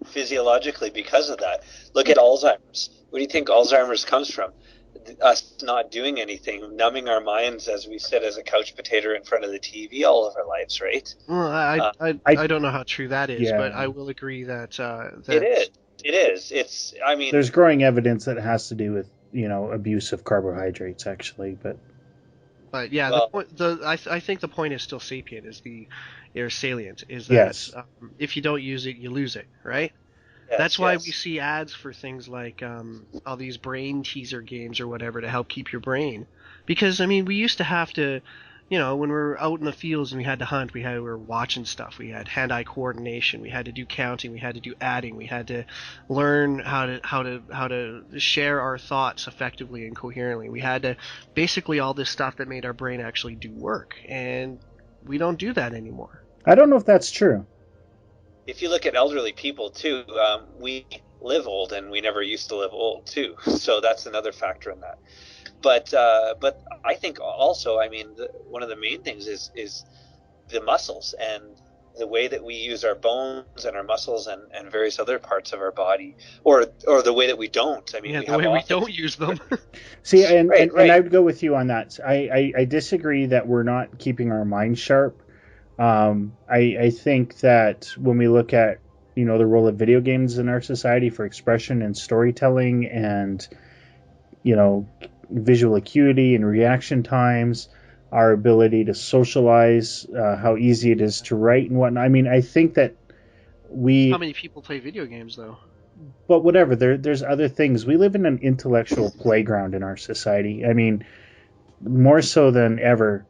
physiologically because of that. Look at Alzheimer's. Where do you think Alzheimer's comes from? Us not doing anything, numbing our minds, as we sit as a couch potato in front of the TV all of our lives, right? Well, I don't know how true that is, but I will agree that it is. It's, I mean, there's growing evidence that it has to do with abuse of carbohydrates, actually, but yeah, I think the point is still salient, is that yes. If you don't use it, you lose it, right? Yes, that's why we see ads for things like all these brain teaser games or whatever to help keep your brain. Because, I mean, we used to have to, when we were out in the fields and we had to hunt, we were watching stuff. We had hand-eye coordination. We had to do counting. We had to do adding. We had to learn how to share our thoughts effectively and coherently. We had to basically all this stuff that made our brain actually do work. And we don't do that anymore. I don't know if that's true. If you look at elderly people too, we live old, and we never used to live old too. So that's another factor in that. But I think also, I mean, one of the main things is the muscles and the way that we use our bones and our muscles and various other parts of our body, or the way that we don't. I mean, the way we don't use them. See, and I would go with you on that. I disagree that we're not keeping our minds sharp. I think that when we look at the role of video games in our society for expression and storytelling and visual acuity and reaction times, our ability to socialize, how easy it is to write and whatnot. I mean, I think that how many people play video games though? But whatever, there's other things. We live in an intellectual playground in our society. I mean, more so than ever.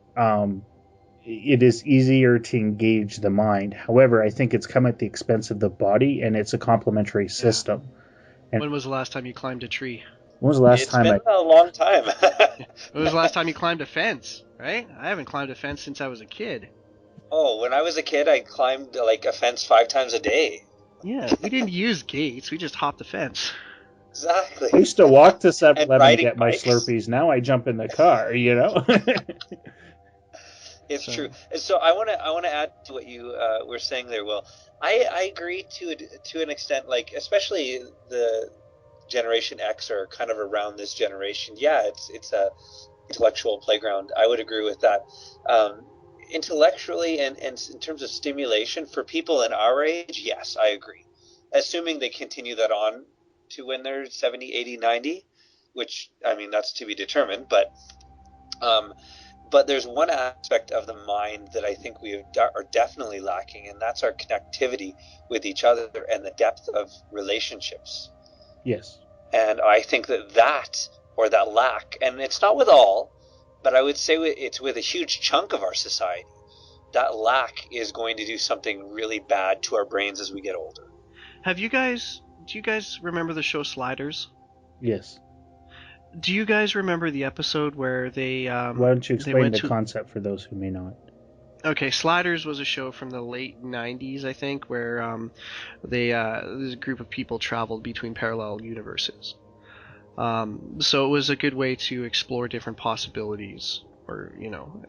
It is easier to engage the mind. However, I think it's come at the expense of the body, and it's a complementary system. And when was the last time you climbed a tree? When was the last time? It's been a long time. When was the last time you climbed a fence? Right? I haven't climbed a fence since I was a kid. Oh, when I was a kid, I climbed a fence 5 times a day. Yeah, we didn't use gates. We just hopped the fence. Exactly. I used to walk to 7-Eleven to get my bikes. Slurpees. Now I jump in the car, It's true. And so I want to add to what you were saying there, Will. I agree to an extent, like especially the Generation X or kind of around this generation. Yeah, it's a intellectual playground. I would agree with that. Intellectually and in terms of stimulation for people in our age, yes, I agree. Assuming they continue that on to when they're 70, 80, 90, which, I mean, that's to be determined. But there's one aspect of the mind that I think we are definitely lacking, and that's our connectivity with each other and the depth of relationships. Yes. And I think that or that lack, and it's not with all, but I would say it's with a huge chunk of our society, that lack is going to do something really bad to our brains as we get older. Do you guys remember the show Sliders? Yes. Do you guys remember the episode where they Why don't you explain the concept for those who may not? Okay, Sliders was a show from the late 90s, I think, where there's a group of people traveled between parallel universes. So it was a good way to explore different possibilities, or,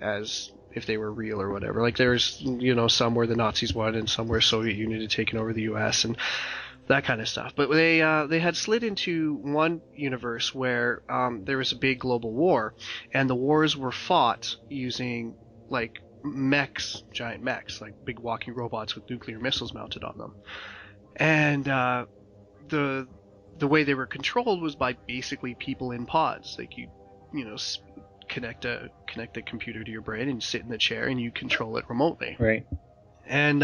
as if they were real or whatever. Like there's, some where the Nazis won and some where Soviet Union had taken over the U.S. and that kind of stuff. But they had slid into one universe where there was a big global war, and the wars were fought using like giant mechs, like big walking robots with nuclear missiles mounted on them. And the way they were controlled was by basically people in pods. Like you connect a computer to your brain and sit in the chair and you control it remotely. Right. And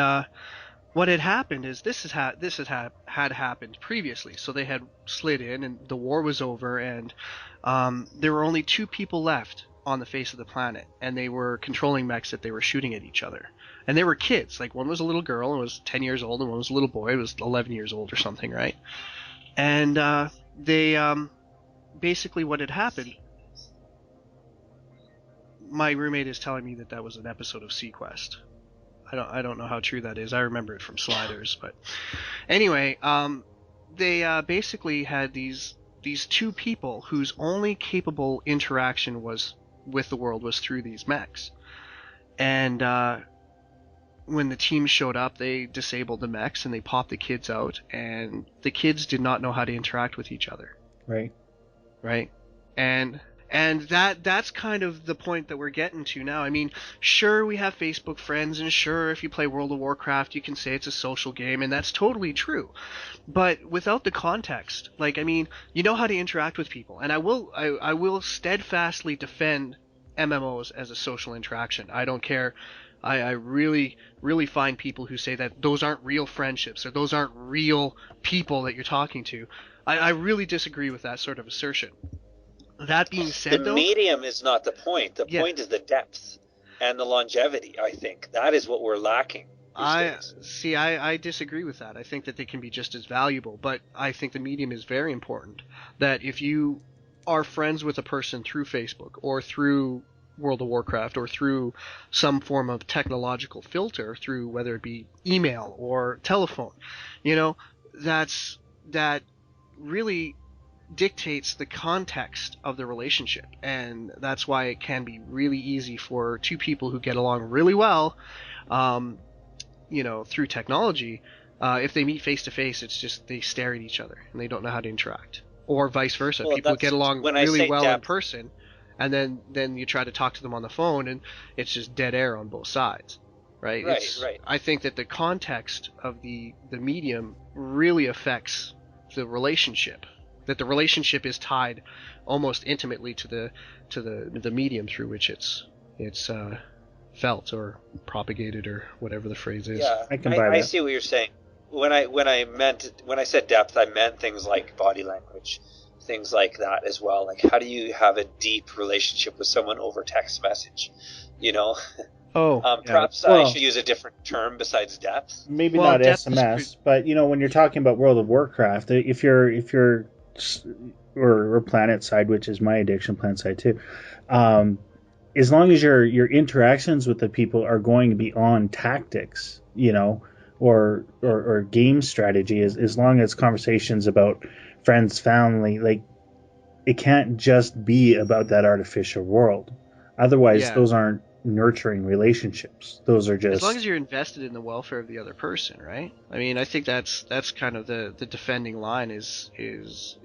what had happened is this had happened previously. So they had slid in and the war was over, and there were only 2 people left on the face of the planet, and they were controlling mechs that they were shooting at each other. And they were kids. Like one was a little girl and was 10 years old, and one was a little boy, was 11 years old or something, right? And they basically what had happened. My roommate is telling me that was an episode of Sequest. I don't know how true that is. I remember it from Sliders, but anyway, they basically had these 2 people whose only capable interaction with the world was through these mechs. And when the team showed up, they disabled the mechs and they popped the kids out, and the kids did not know how to interact with each other. Right. And that's kind of the point that we're getting to now. I mean, sure, we have Facebook friends, and sure, if you play World of Warcraft, you can say it's a social game, and that's totally true. But without the context, like, I mean, you know how to interact with people, and I will steadfastly defend MMOs as a social interaction. I don't care. I really, really find people who say that those aren't real friendships or those aren't real people that you're talking to. I really disagree with that sort of assertion. That being said, the medium is not the point. The point is the depth and the longevity, I think. That is what we're lacking. I disagree with that. I think that they can be just as valuable, but I think the medium is very important. That if you are friends with a person through Facebook or through World of Warcraft or through some form of technological filter, through whether it be email or telephone, that really dictates the context of the relationship, and that's why it can be really easy for 2 people who get along really well, through technology. If they meet face to face, it's just they stare at each other and they don't know how to interact, or vice versa. Well, people get along really well in person, and then you try to talk to them on the phone, and it's just dead air on both sides, right? Right. I think that the context of the medium really affects the relationship. That the relationship is tied almost intimately to the medium through which it's felt or propagated or whatever the phrase is. Yeah, I see what you're saying. When I said depth, I meant things like body language, things like that as well. Like, how do you have a deep relationship with someone over text message? Perhaps I should use a different term besides depth. Maybe not SMS, but when you're talking about World of Warcraft, if you're or planet side, which is my addiction, planet side too, as long as your interactions with the people are going to be on tactics, or game strategy, as long as conversations about friends, family, like, it can't just be about that artificial world. Otherwise, those aren't nurturing relationships. Those are just... As long as you're invested in the welfare of the other person, right? I mean, I think that's kind of the defending line is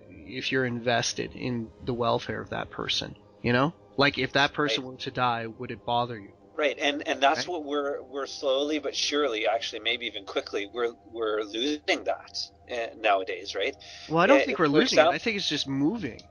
if you're invested in the welfare of that person, you know? Like, if that person were to die, would it bother you? Right, and that's what we're slowly but surely, actually, maybe even quickly, we're losing that nowadays, right? Well, I don't think we're losing it. I think it's just moving.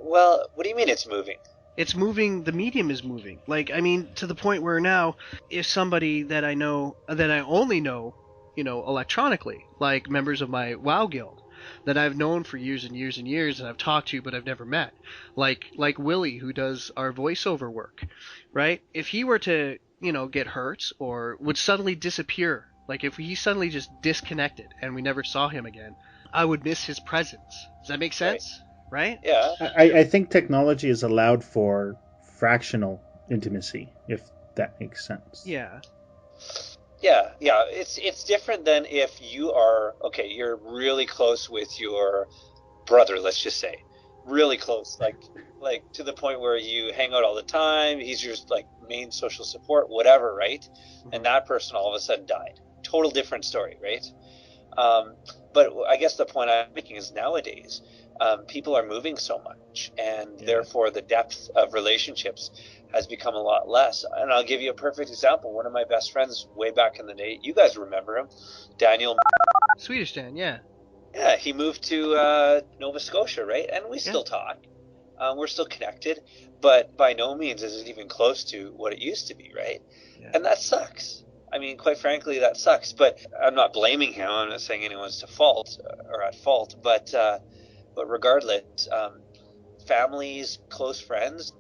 Well, what do you mean it's moving? It's moving. The medium is moving. Like, I mean, to the point where now, if somebody that I know, that I only know, you know, electronically, like members of my WoW guild, that I've known for years and years and years, and I've talked to but I've never met, like Willie, who does our voiceover work, right? If he were to, you know, get hurt or would suddenly disappear, like if he suddenly just disconnected and we never saw him again, I would miss his presence. Does that make sense? Right? Yeah. I think technology is allowed for fractional intimacy, if that makes sense. Yeah. Yeah. It's different than if you're really close with your brother, let's just say. Really close, like to the point where you hang out all the time, he's your like main social support, whatever, right? And that person all of a sudden died. Total different story, right? But I guess the point I'm making is nowadays, people are moving so much, and therefore the depth of relationships has become a lot less. And I'll give you a perfect example. One of my best friends way back in the day, you guys remember him, Daniel. Swedish Dan, yeah. Yeah, he moved to Nova Scotia, right? And we still talk. We're still connected, but by no means is it even close to what it used to be, right? Yeah. And that sucks. I mean, quite frankly, that sucks. But I'm not blaming him. I'm not saying anyone's to fault or at fault. But regardless, families, close friends,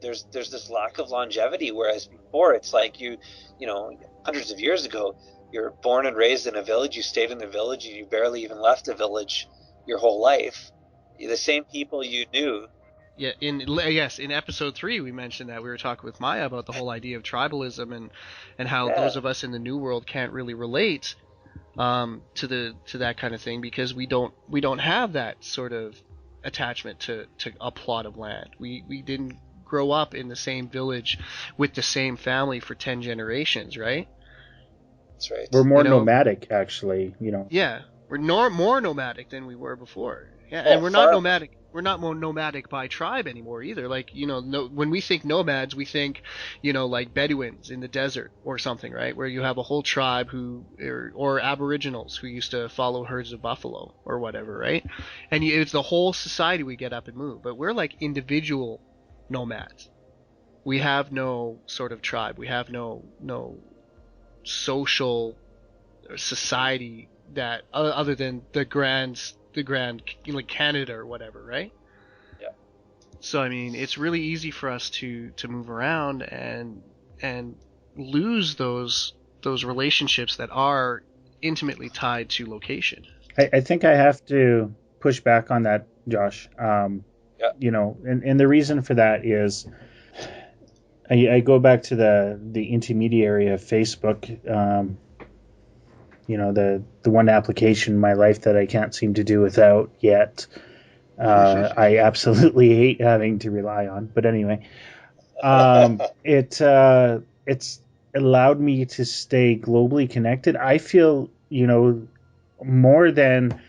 there's this lack of longevity. Whereas before, it's like you know, hundreds of years ago, you're born and raised in a village. You stayed in the village. And you barely even left the village your whole life. The same people you knew. Yeah, in episode 3 we mentioned that we were talking with Maya about the whole idea of tribalism and how those of us in the new world can't really relate to that kind of thing because we don't have that sort of attachment to a plot of land. We didn't grow up in the same village with the same family for 10 generations, right? That's right. We're more nomadic, actually, you know. Yeah, we're more nomadic than we were before. Yeah, and we're not nomadic. We're not more nomadic by tribe anymore either. Like, you know, when we think nomads, we think, you know, like Bedouins in the desert or something, right? Where you have a whole tribe or Aboriginals who used to follow herds of buffalo or whatever, right? And it's the whole society we get up and move. But we're like individual nomads. We have no sort of tribe. We have no social society that other than the grand like Canada or whatever, right? Yeah. So I mean, it's really easy for us to move around and lose those relationships that are intimately tied to location. I think I have to push back on that, Josh. You know, and the reason for that is I go back to the intermediary of Facebook. You know, the one application in my life that I can't seem to do without yet. I absolutely hate having to rely on. But anyway, it's allowed me to stay globally connected. I feel, you know, more than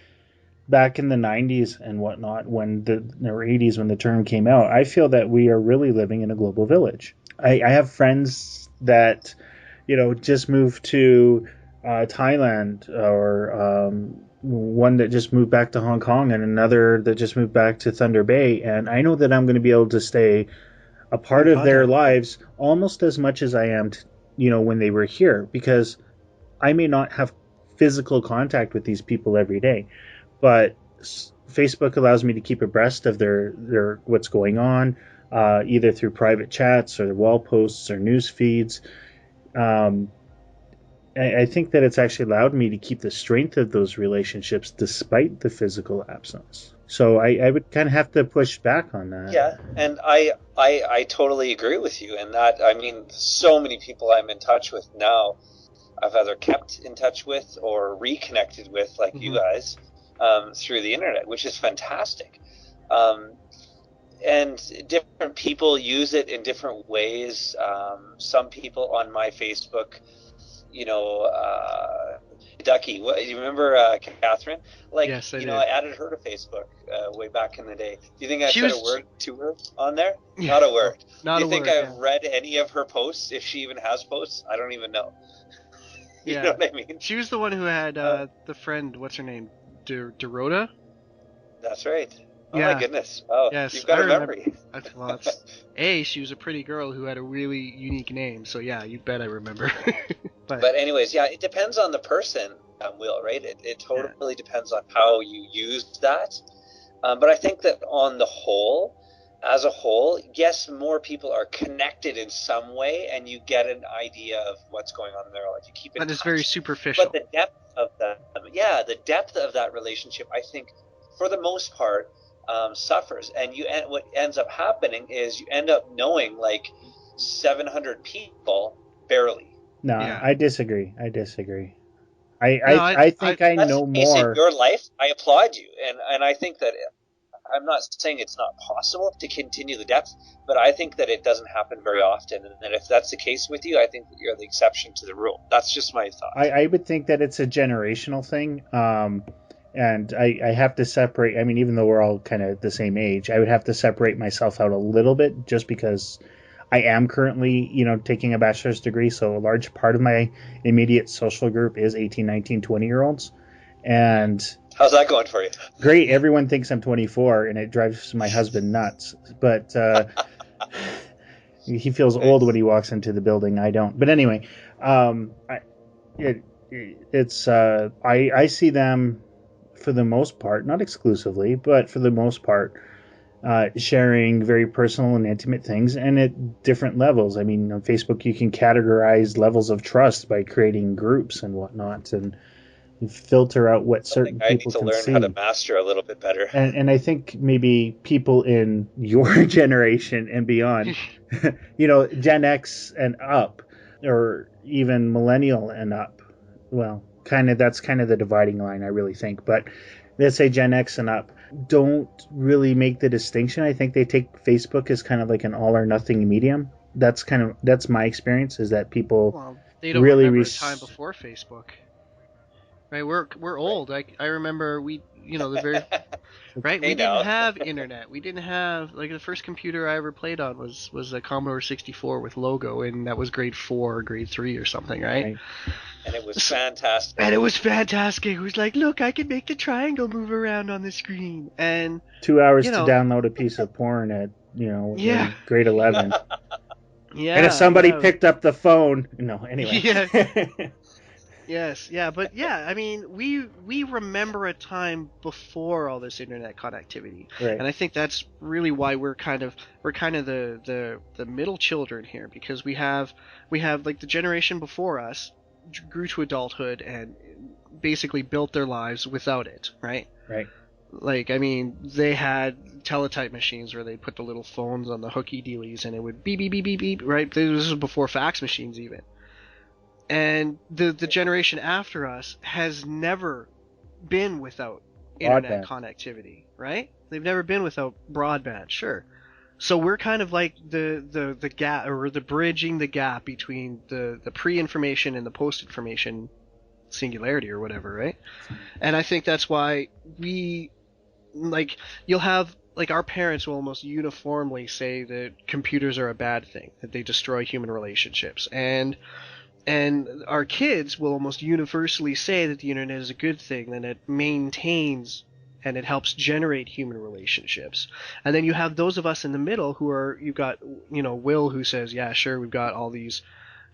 back in the 90s and whatnot, or 80s when the term came out. I feel that we are really living in a global village. I have friends that, you know, just moved to Thailand, or one that just moved back to Hong Kong, and another that just moved back to Thunder Bay. And I know that I'm going to be able to stay a part of their lives almost as much as I am, you know, when they were here, because I may not have physical contact with these people every day, but Facebook allows me to keep abreast of their what's going on, either through private chats or wall posts or news feeds. I think that it's actually allowed me to keep the strength of those relationships despite the physical absence. So I would kind of have to push back on that. Yeah, and I totally agree with you. And that, I mean, so many people I'm in touch with now, I've either kept in touch with or reconnected with, like you guys, through the internet, which is fantastic. and different people use it in different ways. Some people on my Facebook, Ducky, you remember Catherine? Like, Yes, I did. I added her to Facebook way back in the day. Do you think I said a word to her on there? Yeah. Not a word. Not Do you a think word, I've read any of her posts, if she even has posts? I don't even know. You know what I mean? She was the one who had the friend, what's her name? Dorota? That's right. Oh Yeah. my goodness. Oh, Yes, you've got I a remember. memory. Well, she was a pretty girl who had a really unique name, so yeah, you bet I remember. But anyways, yeah, it depends on the person, Will, right? It totally depends on how you use that. But I think that on the whole, as a whole, yes, more people are connected in some way, and you get an idea of what's going on in their life. You keep in touch. But it's very superficial. But the depth of that relationship, I think, for the most part, suffers. And what ends up happening is you end up knowing like 700 people barely. No, Yeah. I disagree. I think I that's know the case more. in your life. I applaud you, and I think that I'm not saying it's not possible to continue the depth, but I think that it doesn't happen very often. And if that's the case with you, I think that you're the exception to the rule. That's just my thought. I would think that it's a generational thing. And I have to separate. I mean, even though we're all kind of the same age, I would have to separate myself out a little bit just because I am currently, taking a bachelor's degree. So a large part of my immediate social group is 18, 19, 20-year-olds. And how's that going for you? Great. Everyone thinks I'm 24, and it drives my husband nuts. But he feels old when he walks into the building. I don't. But anyway, I see them for the most part, not exclusively, but for the most part, sharing very personal and intimate things, and at different levels. I mean, on Facebook, you can categorize levels of trust by creating groups and whatnot, and filter out what certain people can see. I need to learn how to master a little bit better. And I think maybe people in your generation and beyond, Gen X and up, or even millennial and up, well, that's kind of the dividing line, I really think. But let's say Gen X and up don't really make the distinction. I think they take Facebook as kind of like an all or nothing medium. That's my experience, is that people they don't really remember the time before Facebook. Right, we're old. I remember the very right. We didn't have internet. We didn't have the first computer I ever played on was a Commodore 64 with logo, and that was grade 4 or grade 3 or something, right? And it was fantastic. It was like, look, I can make the triangle move around on the screen, and 2 hours to download a piece of porn at grade 11. Yeah. And if somebody picked up the phone, anyway. Yeah. Yes, yeah, but yeah, I mean, we remember a time before all this internet connectivity, right. And I think that's really why we're kind of the middle children here, because we have like the generation before us grew to adulthood and basically built their lives without it, right? Right. Like, I mean, they had teletype machines where they put the little phones on the hooky dealies and it would beep beep beep beep beep, right? This was before fax machines even. And the generation after us has never been without internet connectivity, right? They've never been without broadband, sure. So we're kind of like the gap, or the bridging the gap between the pre-information and the post-information singularity or whatever, right? And I think that's why you'll have, our parents will almost uniformly say that computers are a bad thing, that they destroy human relationships. And our kids will almost universally say that the internet is a good thing, that it maintains and it helps generate human relationships. And then you have those of us in the middle you've got, Will, who says, yeah, sure, we've got all these,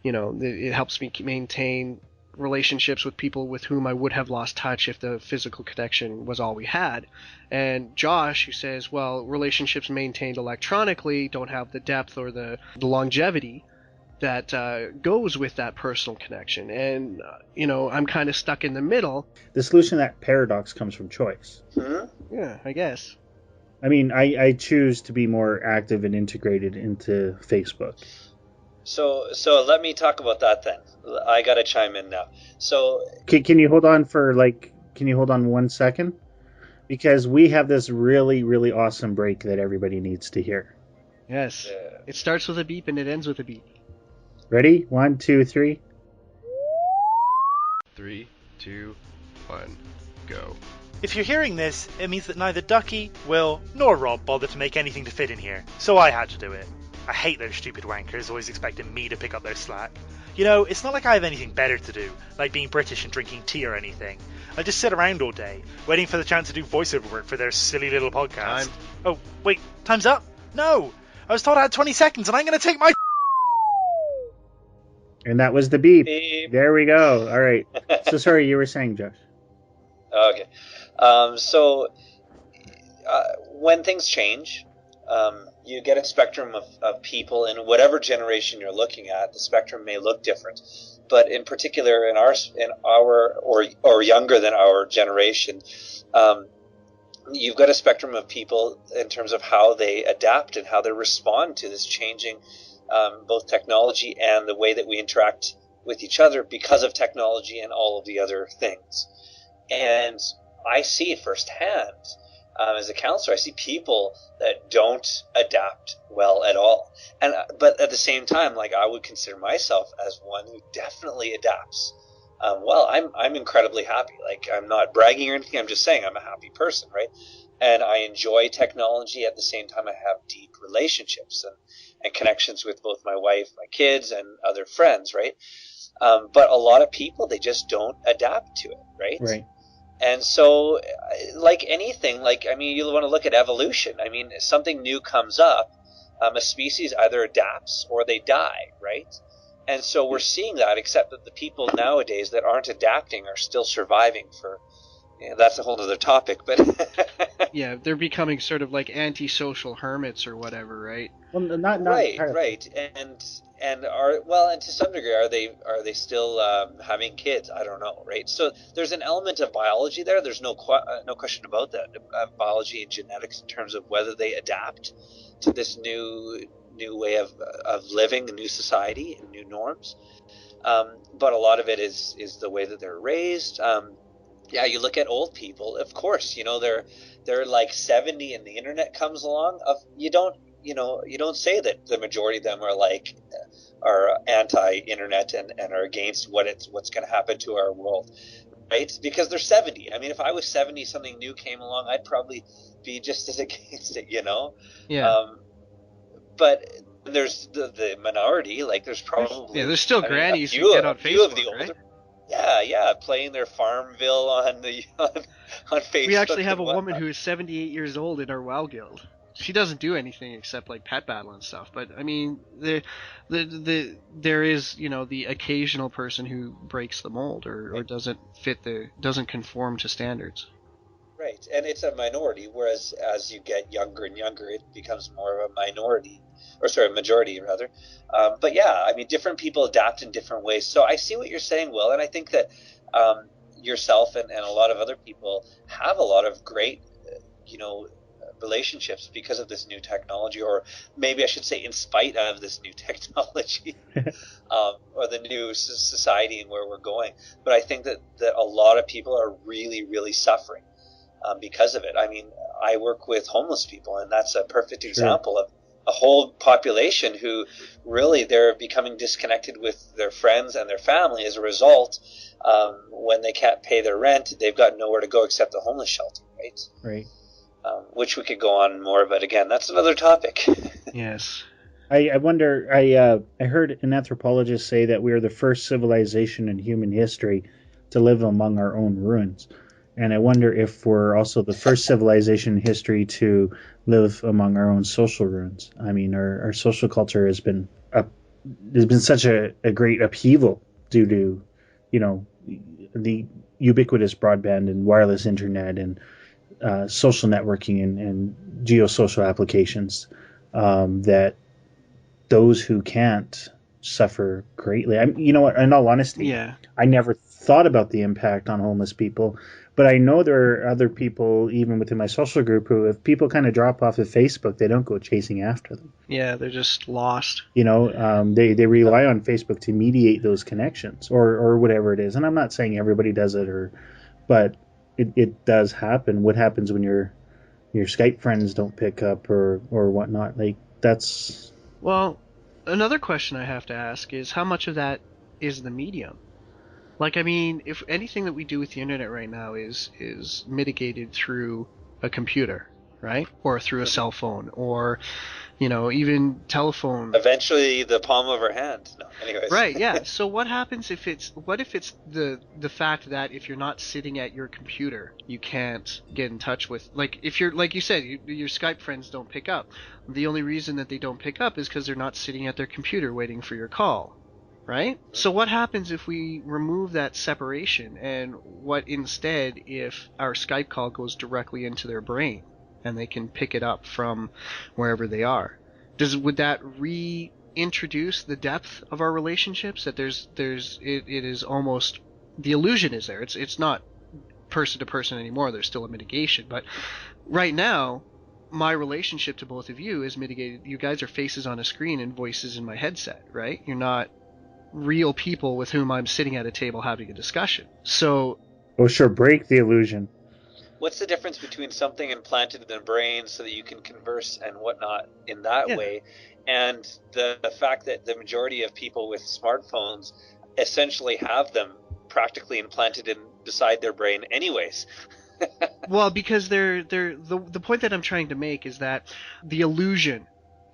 it helps me maintain relationships with people with whom I would have lost touch if the physical connection was all we had. And Josh, who says, well, relationships maintained electronically don't have the depth or the longevity that goes with that personal connection. And, I'm kind of stuck in the middle. The solution to that paradox comes from choice. Mm-hmm. Yeah, I guess. I mean, I choose to be more active and integrated into Facebook. So let me talk about that then. I got to chime in now. So can you hold on 1 second? because we have this really, really awesome break that everybody needs to hear. Yes. Yeah. It starts with a beep and it ends with a beep. Ready? 1, 2, 3. 3, 2, 1, go. If you're hearing this, it means that neither Ducky, Will, nor Rob bothered to make anything to fit in here, so I had to do it. I hate those stupid wankers always expecting me to pick up their slack. You know, it's not like I have anything better to do, like being British and drinking tea or anything. I just sit around all day, waiting for the chance to do voiceover work for their silly little podcast. Time. Oh, wait, time's up? No! I was told I had 20 seconds and I'm gonna take my... And that was the beep. Beep. There we go. All right. So sorry, you were saying, Josh. Okay. So when things change, you get a spectrum of people in whatever generation you're looking at. The spectrum may look different, but in particular, in our or younger than our generation, you've got a spectrum of people in terms of how they adapt and how they respond to this changing both technology and the way that we interact with each other because of technology and all of the other things. And I see firsthand, as a counselor, I see people that don't adapt well at all. But at the same time, like, I would consider myself as one who definitely adapts well. I'm incredibly happy. Like, I'm not bragging or anything. I'm just saying I'm a happy person, right? And I enjoy technology. At the same time, I have deep relationships and connections with both my wife, my kids, and other friends, right? But a lot of people, they just don't adapt to it, right? Right. And so, like anything, you want to look at evolution. I mean, something new comes up, a species either adapts or they die, right? And so we're seeing that, except that the people nowadays that aren't adapting are still surviving for, that's a whole other topic, but... Yeah, they're becoming sort of like antisocial hermits or whatever, right? Well, not right, entirely. right, and to some degree, are they still having kids? I don't know, right? So there's an element of biology there. There's no question about that, biology and genetics in terms of whether they adapt to this new way of living, a new society, and new norms. But a lot of it is the way that they're raised. Yeah, you look at old people. Of course, they're like 70, and the internet comes along. You don't say that the majority of them are anti-internet and are against what's going to happen to our world, right? Because they're 70. I mean, if I was 70, something new came along, I'd probably be just as against it, Yeah. But there's the minority. Like, there's probably Yeah, there's still grannies a who get on few of the Facebook, right? older. Yeah, playing their Farmville on Facebook. We actually have a and woman whatnot. who is 78 years old in our WoW guild. She doesn't do anything except like pet battle and stuff. But I mean, there is the occasional person who breaks the mold or doesn't conform to standards. Right, and it's a minority, whereas as you get younger and younger, it becomes more of a majority rather. But yeah, I mean, different people adapt in different ways. So I see what you're saying, Will, and I think that yourself and a lot of other people have a lot of great, relationships because of this new technology, or maybe I should say in spite of this new technology, or the new society and where we're going. But I think that a lot of people are really, really suffering because of it. I mean, I work with homeless people, and that's a perfect example of a whole population who really, they're becoming disconnected with their friends and their family as a result. When they can't pay their rent, they've got nowhere to go except the homeless shelter, right? Right. Which we could go on more, but again, that's another topic. Yes. I wonder, I heard an anthropologist say that we are the first civilization in human history to live among our own ruins. And I wonder if we're also the first civilization in history to live among our own social ruins. I mean, our social culture has been such a great upheaval due to, the ubiquitous broadband and wireless internet and social networking and geosocial applications, that those who can't suffer greatly. In all honesty, Yeah. I never thought about the impact on homeless people, but I know there are other people, even within my social group, who, if people kind of drop off of Facebook, they don't go chasing after them. Yeah, they're just lost. They rely on Facebook to mediate those connections or whatever it is. And I'm not saying everybody does it, but it does happen. What happens when your Skype friends don't pick up or whatnot? Like, that's... Well, another question I have to ask is how much of that is the medium? Like, I mean, if anything that we do with the internet right now is mitigated through a computer, right? Or through a cell phone, or, you know, even telephone. Eventually, the palm of our hand. No, anyways. Right, yeah. So what happens if it's the fact that if you're not sitting at your computer, you can't get in touch with, like, if you're, like you said, your Skype friends don't pick up. The only reason that they don't pick up is because they're not sitting at their computer waiting for your call. Right? So what happens if we remove that separation, and what instead if our Skype call goes directly into their brain and they can pick it up from wherever they are? Would that reintroduce the depth of our relationships? That it is almost, the illusion is there. It's not person to person anymore. There's still a mitigation, but right now my relationship to both of you is mitigated. You guys are faces on a screen and voices in my headset, right? You're not real people with whom I'm sitting at a table having a discussion. So... Oh, sure, break the illusion. What's the difference between something implanted in the brain so that you can converse and whatnot in that way, and the fact that the majority of people with smartphones essentially have them practically implanted beside their brain anyways? Well, because the point that I'm trying to make is that the illusion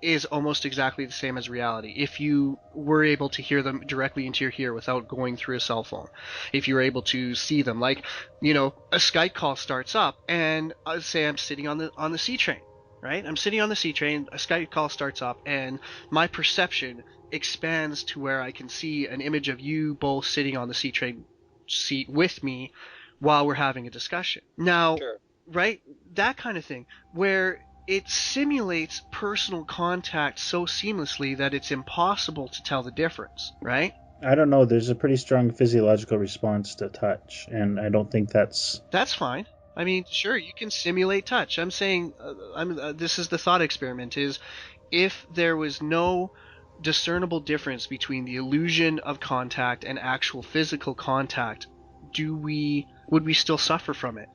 is almost exactly the same as reality. If you were able to hear them directly into your ear without going through a cell phone, if you're able to see them, like, you know, a Skype call starts up, and say I'm sitting on the C train, right? I'm sitting on the C train, a Skype call starts up, and my perception expands to where I can see an image of you both sitting on the C train seat with me while we're having a discussion. Now, Sure. Right? That kind of thing, where it simulates personal contact so seamlessly that it's impossible to tell the difference, right? I don't know. There's a pretty strong physiological response to touch, and I don't think that's... That's fine. I mean, sure, you can simulate touch. I'm saying, this is the thought experiment, is if there was no discernible difference between the illusion of contact and actual physical contact, would we still suffer from it?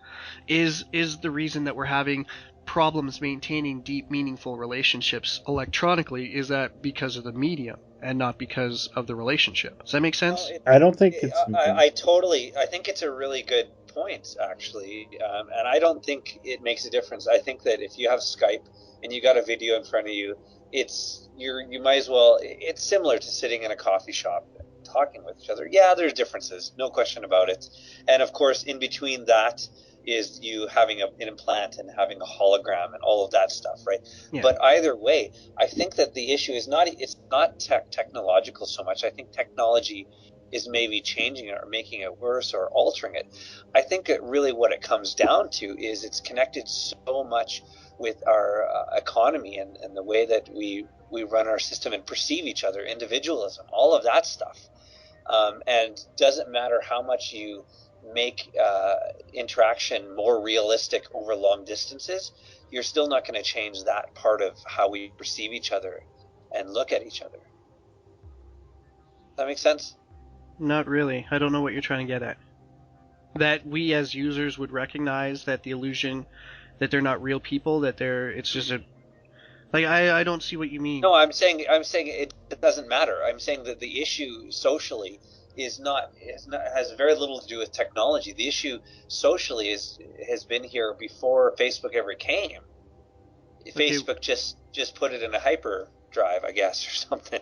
Is the reason that we're having problems maintaining deep, meaningful relationships electronically, is that because of the medium and not because of the relationship? Does that make sense? I don't think it's... I think it's a really good point, actually, and I don't think it makes a difference. I think that if you have Skype and you got a video in front of you, you might as well... It's similar to sitting in a coffee shop talking with each other. Yeah, there's differences, no question about it. And of course, in between that is you having an implant and having a hologram and all of that stuff, right? Yeah. But either way, I think that the issue is not technological so much. I think technology is maybe changing it or making it worse or altering it. I think that really what it comes down to is it's connected so much with our economy and the way that we run our system and perceive each other, individualism, all of that stuff. And doesn't matter how much you make interaction more realistic over long distances, you're still not going to change that part of how we perceive each other and look at each other. That makes sense? Not really. I don't know what you're trying to get at. That we as users would recognize that the illusion, that they're not real people, that it's just a... Like, I don't see what you mean. No, I'm saying it doesn't matter. I'm saying that the issue socially has very little to do with technology. The issue socially has been here before Facebook ever came. Okay. Facebook just put it in a hyperdrive, I guess, or something.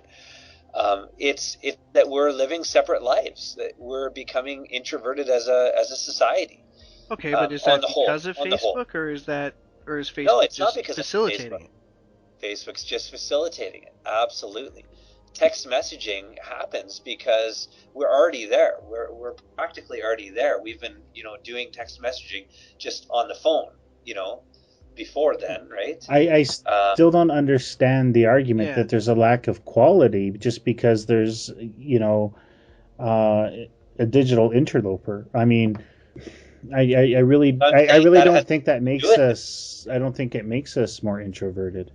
It's that we're living separate lives, that we're becoming introverted as a society. Okay, but is that because of Facebook, or is Facebook no, it's just not because facilitating of Facebook. Facebook's just facilitating it. Absolutely. Text messaging happens because we're already there. We're practically already there. We've been, doing text messaging just on the phone, before then, right? I still don't understand the argument that there's a lack of quality just because there's, a digital interloper. I mean, I really don't think that makes us. I don't think it makes us more introverted.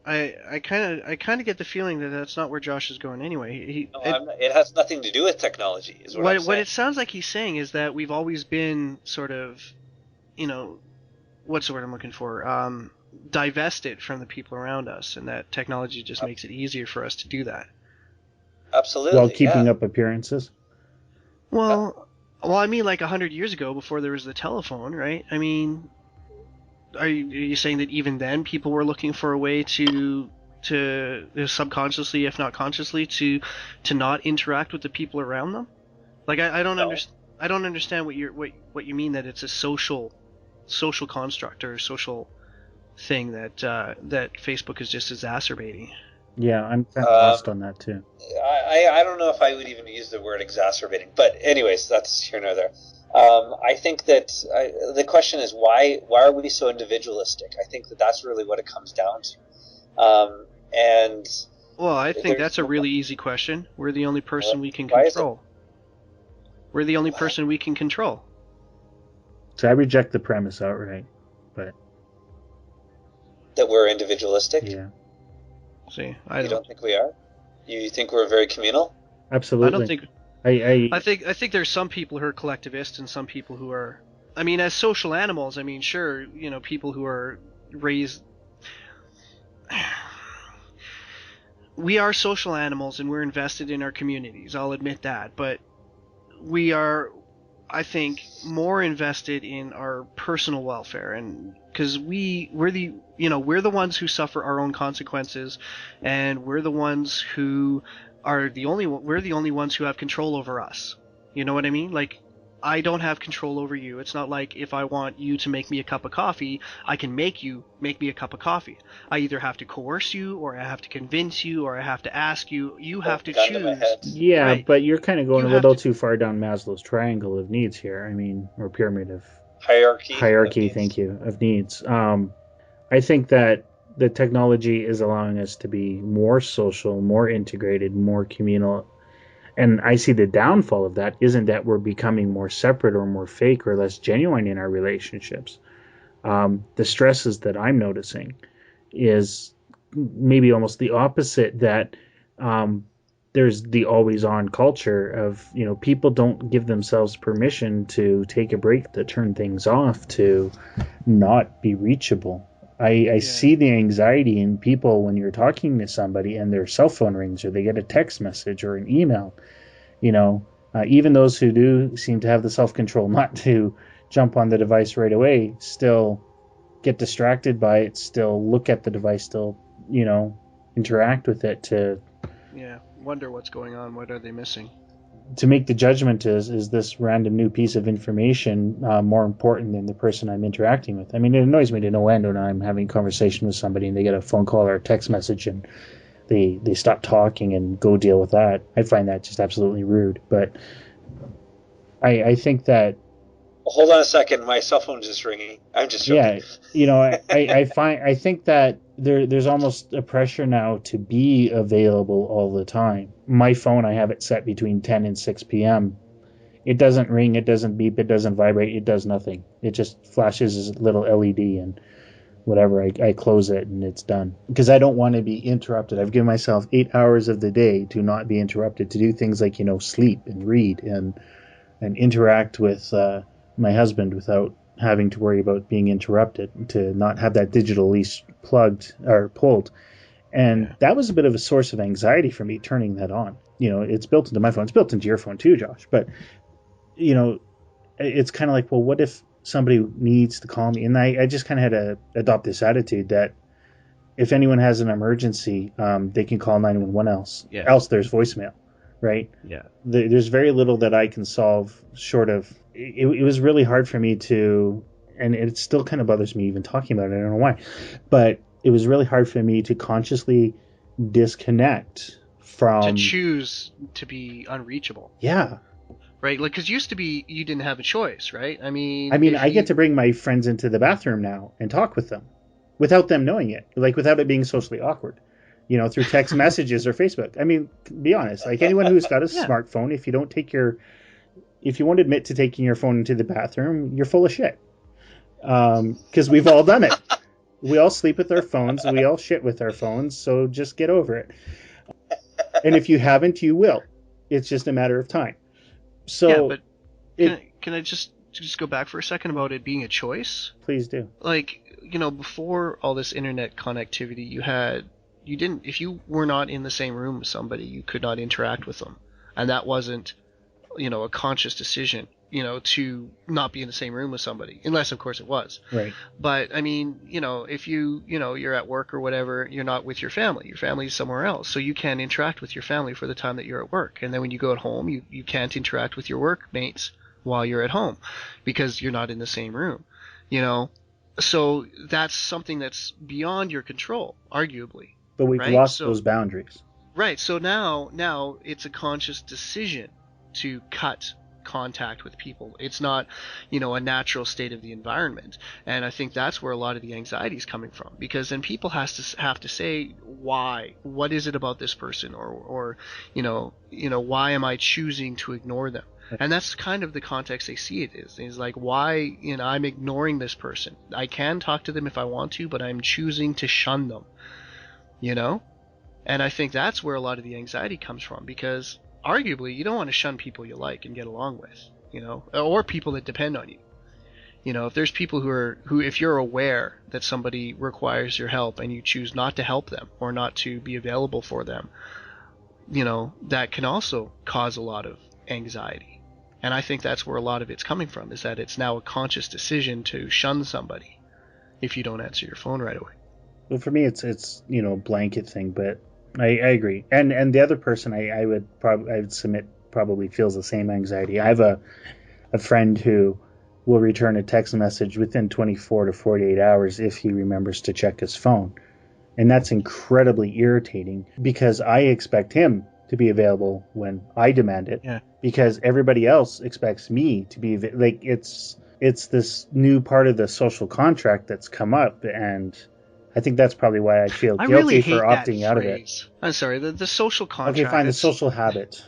I kind of get the feeling that that's not where Josh is going anyway. No, it has nothing to do with technology, is what I'm saying. What it sounds like he's saying is that we've always been sort of, what's the word I'm looking for? Divested from the people around us, and that technology just makes it easier for us to do that. Absolutely. While keeping up appearances. Well, I mean, like 100 years ago, before there was the telephone, right? I mean, are you saying that even then people were looking for a way to subconsciously, if not consciously, to not interact with the people around them? Like I don't understand. I don't understand what you mean that it's a social construct or social thing that Facebook is just exacerbating. Yeah, I'm kind of lost on that too. I don't know if I would even use the word exacerbating, but anyways, that's here nor there. I think that the question is why are we so individualistic? I think that's really what it comes down to. Well, I think that's a really easy question. We're the only person we can control. We're the only person we can control. So I reject the premise outright, but that we're individualistic. Yeah. See, you don't think we are? You think we're very communal? Absolutely. I don't think. I think there's some people who are collectivists and some people who are. I mean, as social animals, I mean, sure, people who are raised. We are social animals and we're invested in our communities. I'll admit that, but we are, I think, more invested in our personal welfare, and because we're the ones who suffer our own consequences, and we're the ones who are we're the only ones who have control over us. You know what I mean? Like, I don't have control over you. It's not like if I want you to make me a cup of coffee, I can make you make me a cup of coffee. I either have to coerce you, or I have to convince you, or I have to ask you. You have to choose. Yeah, right? But you're kind of going a little too far down Maslow's triangle of needs here. I mean, or pyramid of hierarchy. Thank you, of needs. I think that the technology is allowing us to be more social, more integrated, more communal. And I see the downfall of that isn't that we're becoming more separate or more fake or less genuine in our relationships. The stresses that I'm noticing is maybe almost the opposite, that there's the always on culture of, people don't give themselves permission to take a break, to turn things off, to not be reachable. I see the anxiety in people when you're talking to somebody and their cell phone rings or they get a text message or an email. Even those who do seem to have the self-control not to jump on the device right away still get distracted by it, still look at the device, still, interact with it to wonder what's going on. What are they missing? To make the judgment, is this random new piece of information more important than the person I'm interacting with? I mean, it annoys me to no end when I'm having a conversation with somebody and they get a phone call or a text message and they stop talking and go deal with that. I find that just absolutely rude. But I think that... Hold on a second, my cell phone's just ringing. I'm just joking. Yeah, I think that there's almost a pressure now to be available all the time. My phone, I have it set between 10 and 6 p.m. It doesn't ring, it doesn't beep, it doesn't vibrate, it does nothing. It just flashes as a little LED and whatever, I close it and it's done. Because I don't want to be interrupted. I've given myself 8 hours of the day to not be interrupted, to do things like, sleep and read and interact with my husband without having to worry about being interrupted, to not have that digital leash plugged or pulled. And that was a bit of a source of anxiety for me, turning that on. It's built into my phone. It's built into your phone too, Josh. But, it's kind of like, well, what if somebody needs to call me? And I just kind of had to adopt this attitude that if anyone has an emergency, they can call 911 else. Yeah. Else there's voicemail, right? Yeah. There's very little that I can solve short of... It was really hard for me to... And it still kind of bothers me even talking about it. I don't know why. But it was really hard for me to consciously disconnect from... To choose to be unreachable. Yeah. Right? Like, because used to be, you didn't have a choice, right? I mean, I get to bring my friends into the bathroom now and talk with them without them knowing it. Like, without it being socially awkward. Through text messages or Facebook. I mean, be honest. Like, anyone who's got a smartphone, if you won't admit to taking your phone into the bathroom, you're full of shit. Because we've all done it. We all sleep with our phones, and we all shit with our phones, so just get over it. And if you haven't, you will. It's just a matter of time. So yeah, but can I just go back for a second about it being a choice? Please do. Like, before all this internet connectivity, if you were not in the same room with somebody, you could not interact with them. And that wasn't, a conscious decision, to not be in the same room with somebody, unless of course it was. Right. But I mean, if you're at work or whatever, you're not with your family. Your family's somewhere else, so you can't interact with your family for the time that you're at work. And then when you go at home, you can't interact with your workmates while you're at home because you're not in the same room. So that's something that's beyond your control, arguably. But we've right? lost those boundaries. Right. So now it's a conscious decision to cut contact with people. It's not, a natural state of the environment. And I think that's where a lot of the anxiety is coming from, because then people have to say why. What is it about this person, or why am I choosing to ignore them? And that's kind of the context they see it is like, why, I'm ignoring this person. I can talk to them if I want to, but I'm choosing to shun them. And I think that's where a lot of the anxiety comes from, because arguably you don't want to shun people you like and get along with, or people that depend on you. If there's people who if you're aware that somebody requires your help and you choose not to help them or not to be available for them, that can also cause a lot of anxiety. And I think that's where a lot of it's coming from, is that it's now a conscious decision to shun somebody if you don't answer your phone right away. Well, for me, it's a blanket thing, but I agree. And the other person I would submit probably feels the same anxiety. I have a friend who will return a text message within 24 to 48 hours if he remembers to check his phone. And that's incredibly irritating, because I expect him to be available when I demand it. Yeah. Because everybody else expects me to be like, it's this new part of the social contract that's come up, and I think that's probably why I feel guilty really for opting out of it. I'm sorry, the social contract. Okay, fine, the social habit.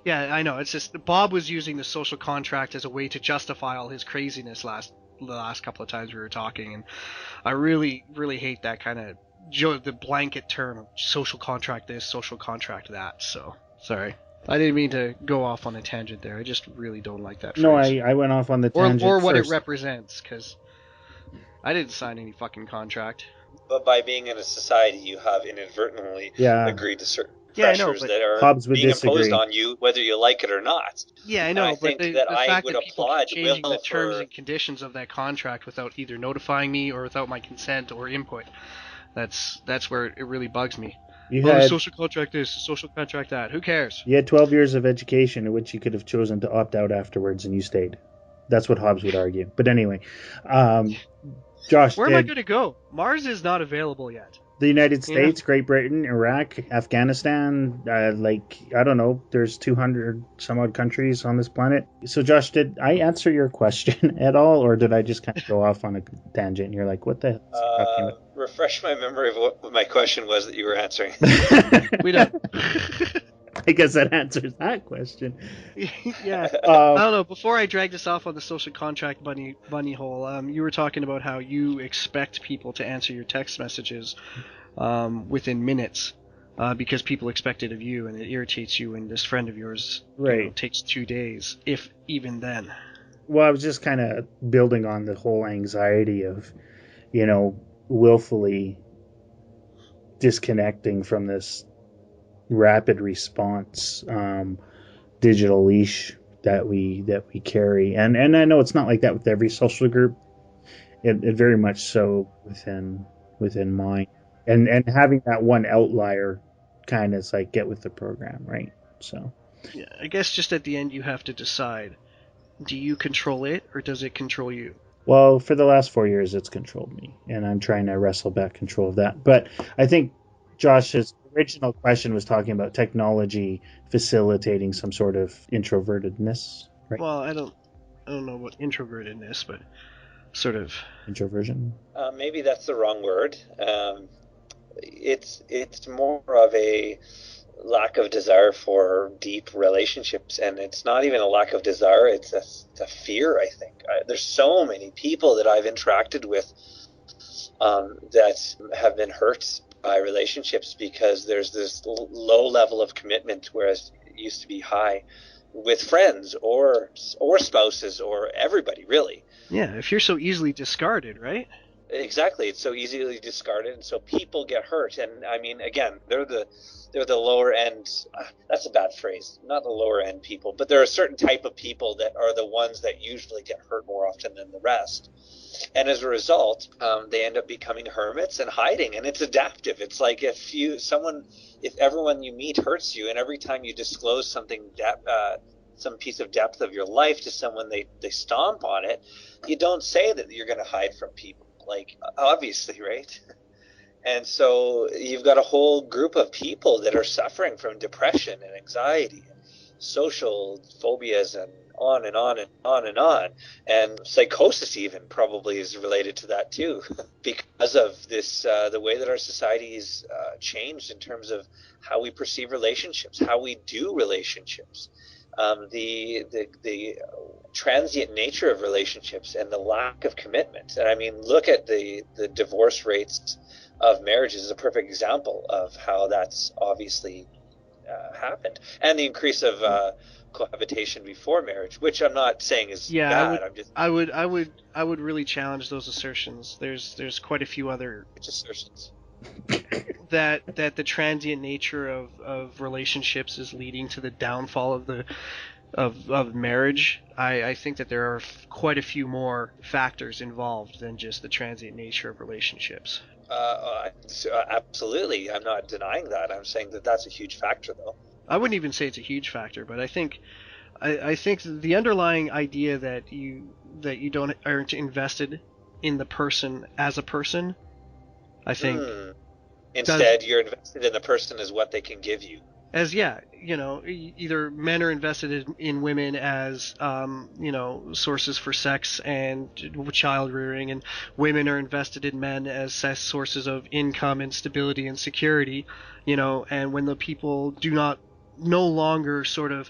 Yeah, I know. It's just Bob was using the social contract as a way to justify all his craziness the last couple of times we were talking, and I really, really hate that kind of the blanket term of social contract this, social contract that. So sorry, I didn't mean to go off on a tangent there. I just really don't like that phrase. No, I went off on the tangent or what first. It represents, because I didn't sign any fucking contract. But by being in a society, you have inadvertently agreed to certain pressures that are being imposed on you, whether you like it or not. Yeah, I know, and I think that I would applaud changing the terms and conditions of that contract without either notifying me or without my consent or input. That's where it really bugs me. The social contract this, the social contract that. Who cares? You had 12 years of education in which you could have chosen to opt out afterwards, and you stayed. That's what Hobbes would argue. But anyway, Josh, where am I going to go? Mars is not available yet. The United States, Great Britain, Iraq, Afghanistan, I don't know, there's 200 some odd countries on this planet. So Josh, did I answer your question at all, or did I just kind of go off on a tangent and you're like, what the hell is he talking about? Refresh my memory of what my question was that you were answering. We don't. I guess that answers that question. Yeah. I don't know. Before I dragged us off on the social contract bunny hole, you were talking about how you expect people to answer your text messages within minutes because people expect it of you, and it irritates you, and this friend of yours takes 2 days, if even then. Well, I was just kind of building on the whole anxiety of, willfully disconnecting from this rapid response digital leash that we carry, and I know it's not like that with every social group. It very much so within mine, and having that one outlier kind of is like get with the program, right? So yeah, I guess just at the end you have to decide: do you control it, or does it control you? Well, for the last 4 years, it's controlled me, and I'm trying to wrestle back control of that. But I think Josh's original question was talking about technology facilitating some sort of introvertedness, right? Well, I don't know what introvertedness, but sort of introversion. Maybe that's the wrong word. It's more of a lack of desire for deep relationships, and it's not even a lack of desire, it's a fear. I think there's so many people that I've interacted with that have been hurt by relationships because there's this low level of commitment, whereas it used to be high with friends or spouses or everybody, really. Yeah, if you're so easily discarded, right? Exactly, it's so easily discarded, and so people get hurt. And I mean, again, they're the lower end. That's a bad phrase. Not the lower end people, but there are a certain type of people that are the ones that usually get hurt more often than the rest. And as a result, they end up becoming hermits and hiding. And it's adaptive. It's like if everyone you meet hurts you, and every time you disclose something some piece of depth of your life to someone, they stomp on it. You don't say that you're going to hide from people. Like, obviously, right? And so you've got a whole group of people that are suffering from depression and anxiety and social phobias and on and on and on and on. And psychosis even probably is related to that too, because of this, the way that our society's changed in terms of how we perceive relationships, how we do relationships. The transient nature of relationships and the lack of commitment. And I mean, look at the divorce rates of marriages is a perfect example of how that's obviously happened, and the increase of cohabitation before marriage, which I'm not saying is bad. I would really challenge those assertions. There's quite a few other assertions. that the transient nature of relationships is leading to the downfall of marriage. I think that there are quite a few more factors involved than just the transient nature of relationships. Absolutely, I'm not denying that. I'm saying that that's a huge factor, though. I wouldn't even say it's a huge factor, but I think the underlying idea that you aren't invested in the person as a person, I think. Instead, you're invested in the person as what they can give you. As either men are invested in women as sources for sex and child rearing, and women are invested in men as sources of income and stability and security, and when the people no longer sort of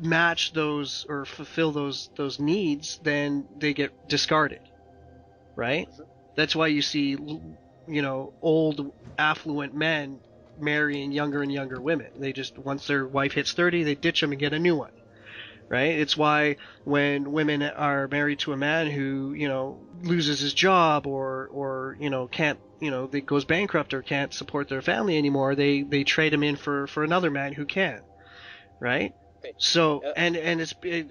match those or fulfill those needs, then they get discarded, right? Mm-hmm. That's why you see old affluent men marrying younger and younger women. They just, once their wife hits 30, they ditch them and get a new one, right? It's why when women are married to a man who loses his job or can't they goes bankrupt or can't support their family anymore, they trade him in for another man who can, right? So and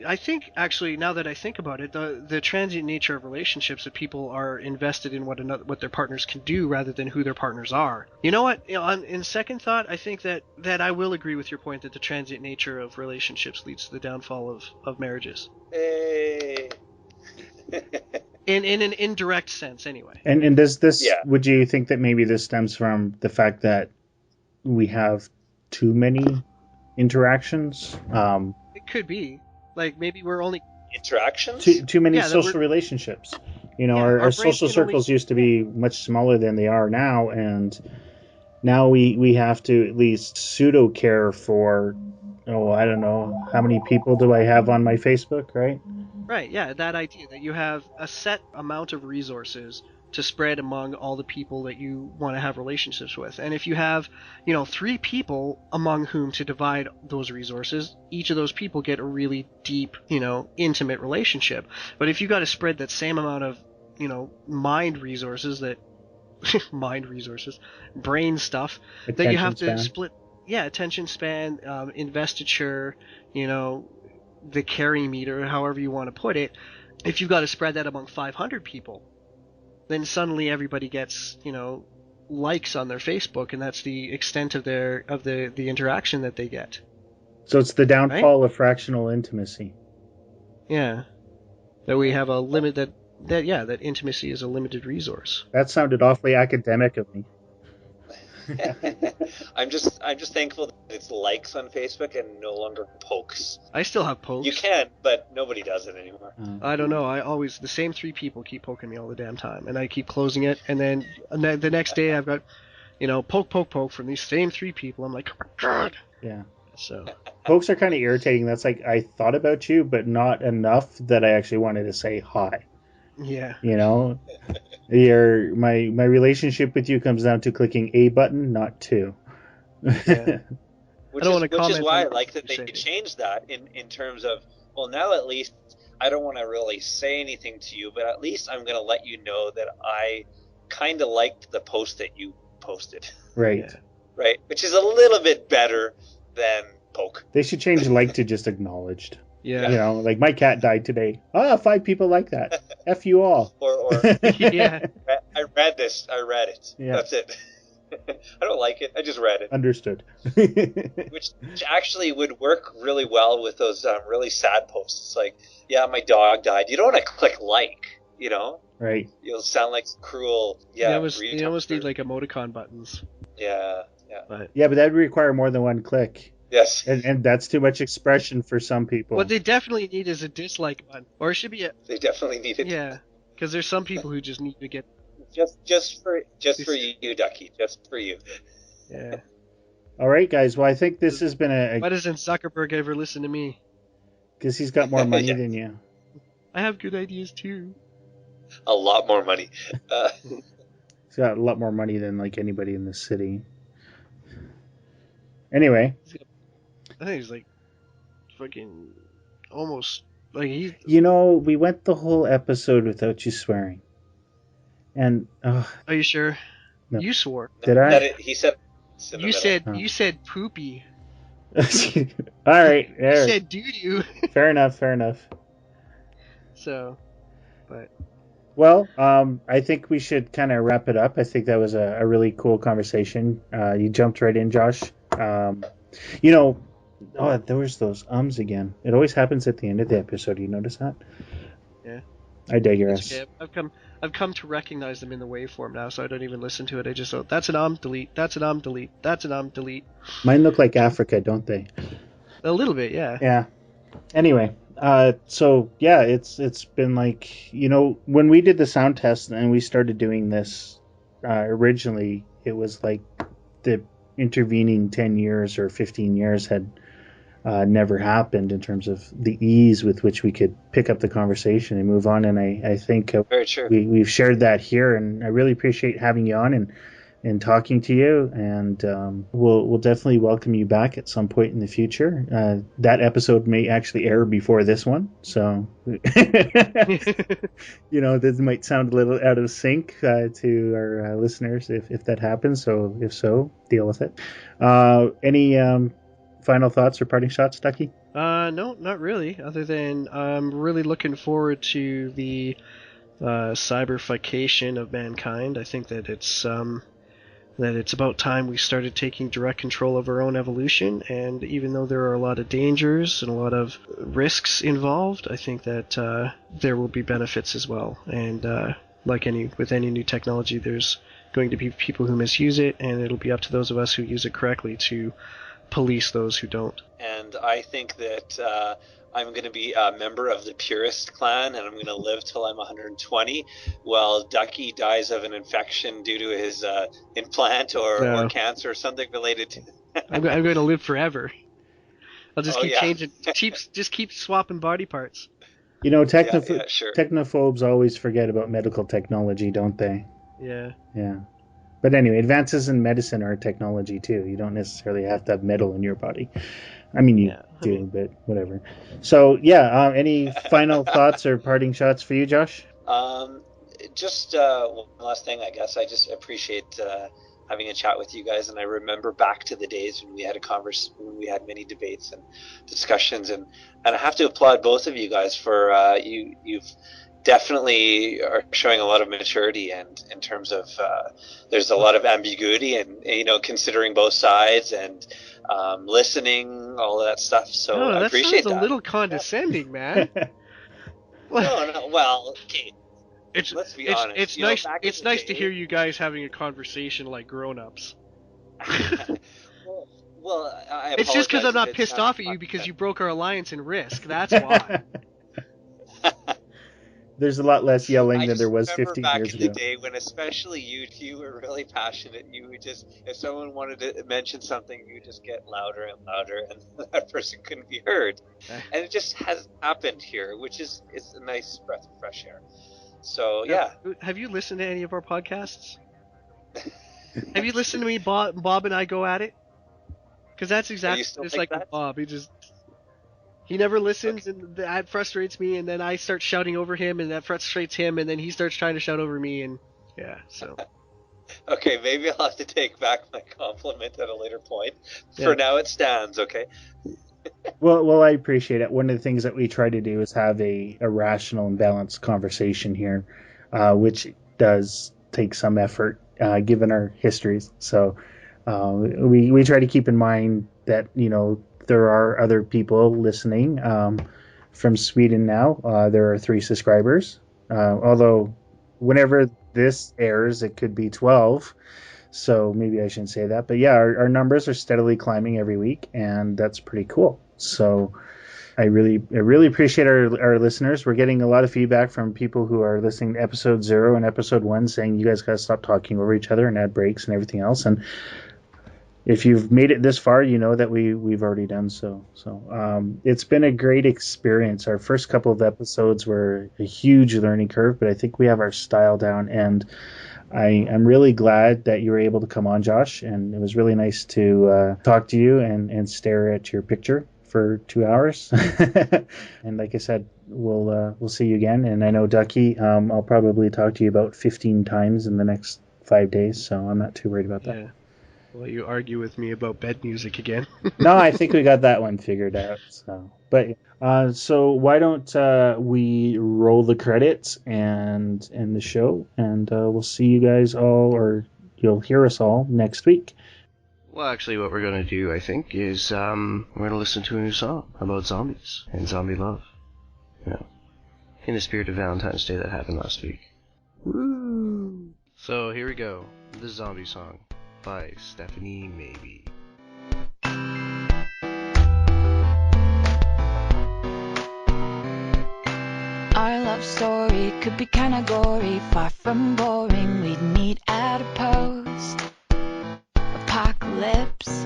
I think, actually, now that I think about it, the transient nature of relationships, that people are invested in what their partners can do rather than who their partners are. You know what? In second thought, I think that I will agree with your point that the transient nature of relationships leads to the downfall of marriages. Hey. in an indirect sense, anyway. And does this? Yeah. Would you think that maybe this stems from the fact that we have too many interactions? It could be. Like, maybe we're only interactions. Too many social relationships. Our social circles used to be much smaller than they are now, and now we have to at least pseudo care for. Oh, I don't know, how many people do I have on my Facebook, right? Right. Yeah, that idea that you have a set amount of resources to spread among all the people that you want to have relationships with. And if you have, 3 people among whom to divide those resources, each of those people get a really deep, intimate relationship. But if you got to spread that same amount of, mind resources, brain stuff, attention that you have span. to split, attention span, investiture, the carry meter, however you want to put it, if you've got to spread that among 500 people, then suddenly everybody gets, likes on their Facebook, and that's the extent of the interaction that they get. So it's the downfall of fractional intimacy. Yeah. That we have a limit that intimacy is a limited resource. That sounded awfully academic of me. I'm just thankful that it's likes on Facebook and no longer pokes. I still have pokes. You can, but nobody does it anymore. I don't know. The same 3 people keep poking me all the damn time, and I keep closing it, and then the next day I've got, poke from these same 3 people. I'm like, oh my God. Yeah. So pokes are kind of irritating. That's like, I thought about you, but not enough that I actually wanted to say hi. Yeah. My relationship with you comes down to clicking A button, not 2. Yeah. Which I don't is want to which is comment why on I like that they say. changed that in terms of, well, now at least I don't want to really say anything to you, but at least I'm going to let you know that I kind of liked the post that you posted. Right. Yeah. Right? Which is a little bit better than poke. They should change like to just acknowledged. Yeah. You know, like my cat died today. 5 people like that. F you all. Or Yeah. I read this. I read it. Yeah. That's it. I don't like it. I just read it. Understood. Which actually would work really well with those really sad posts. It's like, yeah, my dog died. You don't want to click like, you know? Right. You'll sound like cruel. You Yeah. almost need like emoticon buttons. Yeah. But that would require more than one click. Yes. And that's too much expression for some people. What they definitely need is a dislike button, or it should be a. They definitely need it. Yeah, because there's some people who just need to get. Just for you, Ducky. Just for you. Yeah. All right, guys. Well, I think this has been a. Why doesn't Zuckerberg ever listen to me? Because he's got more money Yeah. than you. I have good ideas too. A lot more money. He's got a lot more money than like anybody in this city. Anyway. I think he's like fucking almost like he. You know, we went the whole episode without you swearing. And Are you sure? No. You swore. Did I? He said. You said poopy. All right. You There. said doo doo. Fair enough. So, but well, I think we should kind of wrap it up. I think that was a really cool conversation. You jumped right in, Josh. You know, there was those ums again. It always happens at the end of the episode. You notice that? Yeah. I digress. okay. I've come to recognize them in the waveform now, so I don't even listen to it. I just go, that's an delete. That's an delete. That's an delete. Mine look like Africa, don't they? A little bit, yeah. Yeah. Anyway, so yeah, it's been like, you know, when we did the sound test and we started doing this originally, it was like the intervening 10 years or 15 years had never happened in terms of the ease with which we could pick up the conversation and move on. And I think very true. We've shared that here, and I really appreciate having you on and talking to you. And we'll definitely welcome you back at some point in the future. That episode may actually air before this one, so you know, this might sound a little out of sync to our listeners if that happens. So if so, deal with it. Any final thoughts or parting shots, Ducky? No, not really. Other than I'm really looking forward to the cyberfication of mankind. I think that it's about time we started taking direct control of our own evolution. And even though there are a lot of dangers and a lot of risks involved, I think that there will be benefits as well. And like with any new technology, there's going to be people who misuse it, and it'll be up to those of us who use it correctly to police those who don't. And I think that I'm going to be a member of the Purist clan, and I'm going to live till I'm 120, while Ducky dies of an infection due to his implant or cancer or something related to. I'm going to live forever. I'll just changing, just keep swapping body parts. You know, sure. Technophobes always forget about medical technology, don't they? Yeah. Yeah. But anyway, advances in medicine are technology too. You don't necessarily have to have metal in your body. I mean, you do, but whatever. So, yeah, any final thoughts or parting shots for you, Josh? Just one last thing, I guess. I just appreciate having a chat with you guys, and I remember back to the days when we had when we had many debates and discussions, and I have to applaud both of you guys for you've definitely are showing a lot of maturity, and in terms of there's a lot of ambiguity, and you know, considering both sides and listening, all of that stuff. So I appreciate that. That sounds a little condescending, man. No, well, okay. Let's be honest. It's nice. It's nice to hear you guys having a conversation like grown-ups. Well, I it's just because I'm not pissed off at you because you broke our alliance in Risk. That's why. There's a lot less yelling than there was 15 years ago. Back in the day when especially you were really passionate. You would just, if someone wanted to mention something, you just get louder and louder, and that person couldn't be heard. And it just has happened here, which is a nice breath of fresh air. So yeah. Have you listened to any of our podcasts? Have you listened to me, Bob and I go at it? Because that's exactly what it's like with Bob. He never listens, and that frustrates me, and then I start shouting over him, and that frustrates him, and then he starts trying to shout over me, and yeah, so. Okay, maybe I'll have to take back my compliment at a later point. Yeah. For now, it stands, okay? Well, I appreciate it. One of the things that we try to do is have a rational and balanced conversation here, which does take some effort given our histories. So we try to keep in mind that, there are other people listening from Sweden now. There are 3 subscribers, although whenever this airs, it could be 12. So maybe I shouldn't say that. But yeah, our numbers are steadily climbing every week, and that's pretty cool. So I really appreciate our listeners. We're getting a lot of feedback from people who are listening to episode 0 and episode 1 saying you guys got to stop talking over each other and add breaks and everything else. And if you've made it this far, you know that we've already done so. So it's been a great experience. Our first couple of episodes were a huge learning curve, but I think we have our style down, and I'm really glad that you were able to come on, Josh, and it was really nice to talk to you and stare at your picture for 2 hours. And like I said, we'll see you again. And I know, Ducky, I'll probably talk to you about 15 times in the next 5 days, so I'm not too worried about that. Yeah. Well, you argue with me about bed music again. No, I think we got that one figured out. So why don't we roll the credits and end the show, and we'll see you guys all, or you'll hear us all next week. Well, actually, what we're going to do, I think, is we're going to listen to a new song about zombies and zombie love. Yeah. In the spirit of Valentine's Day that happened last week. Woo! So here we go. The zombie song by Stephanie Maybe. Our love story could be kinda gory, far from boring. We'd meet at a post-apocalypse.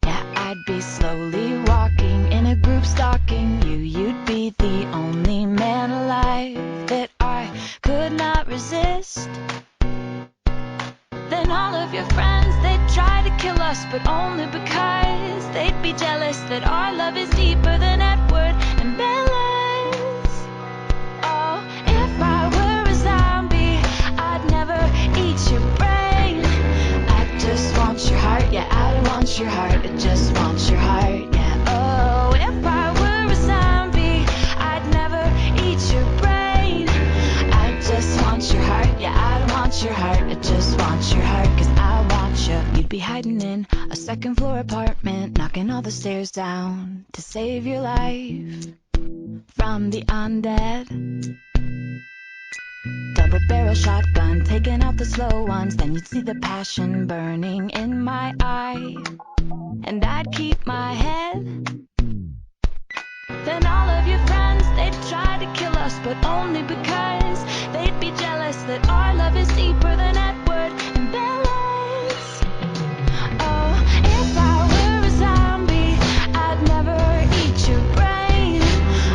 Yeah, I'd be slowly walking in a group stalking you. You'd be the only man alive that I could not resist. Then all of your friends, they'd try to kill us, but only because they'd be jealous that our love is deeper than Edward and Bella's. Oh, if I were a zombie, I'd never eat your brain. I just want your heart, yeah, I don't want your heart, I just want your heart, yeah. Oh, if I were a zombie, I'd never eat your brain. I just want your heart, yeah, I don't want your heart, I just want your heart, 'cause I want you. You'd be hiding in a second floor apartment, knocking all the stairs down to save your life from the undead. Double barrel shotgun, taking out the slow ones. Then you'd see the passion burning in my eye, and I'd keep my head. Then all of your friends, they'd try to kill us, but only because they'd be jealous that our love is deeper than Edward and Bella's. Oh, if I were a zombie, I'd never eat your brain.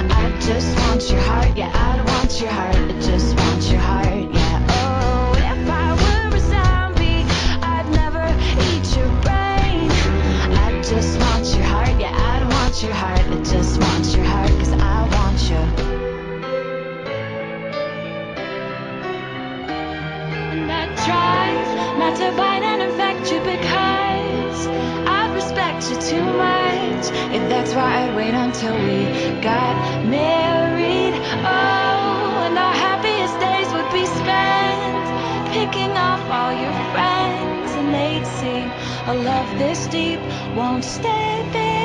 I just want your heart, yeah, I don't want your heart, I just want your heart, yeah. Oh, if I were a zombie, I'd never eat your brain. I just want your heart, yeah, I don't want your heart, I just want your heart, 'cause I want you. And I tried not to bite and infect you because I respect you too much. If that's why I'd wait until we got married. Oh, and our happiest days would be spent picking off all your friends, and they'd see a love this deep won't stay buried.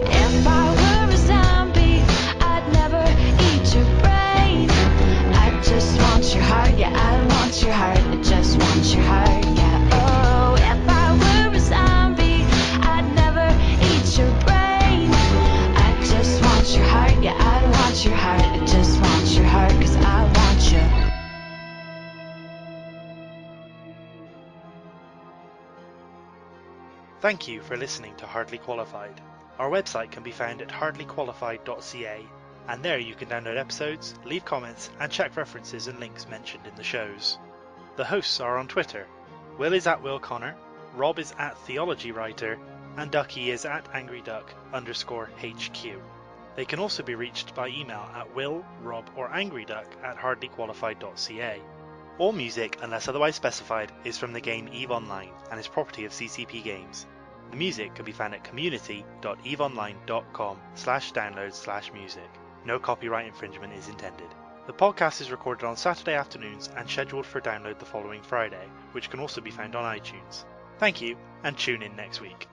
If I were a zombie, I'd never eat your brain. I just want your heart, yeah, I don't want your heart, I just want your heart, yeah. Oh, if I were a zombie, I'd never eat your brain. I just want your heart, yeah, I don't want your heart, I just want your heart, 'cause I want you. Thank you for listening to Hardly Qualified. Our website can be found at hardlyqualified.ca, and there you can download episodes, leave comments, and check references and links mentioned in the shows. The hosts are on Twitter. Will is at Will Connor, Rob is at TheologyWriter, and Ducky is at AngryDuck_HQ. They can also be reached by email at will, rob, or angryduck@hardlyqualified.ca. All music, unless otherwise specified, is from the game EVE Online and is property of CCP Games. The music can be found at community.eveonline.com/download/music. No copyright infringement is intended. The podcast is recorded on Saturday afternoons and scheduled for download the following Friday, which can also be found on iTunes. Thank you, and tune in next week.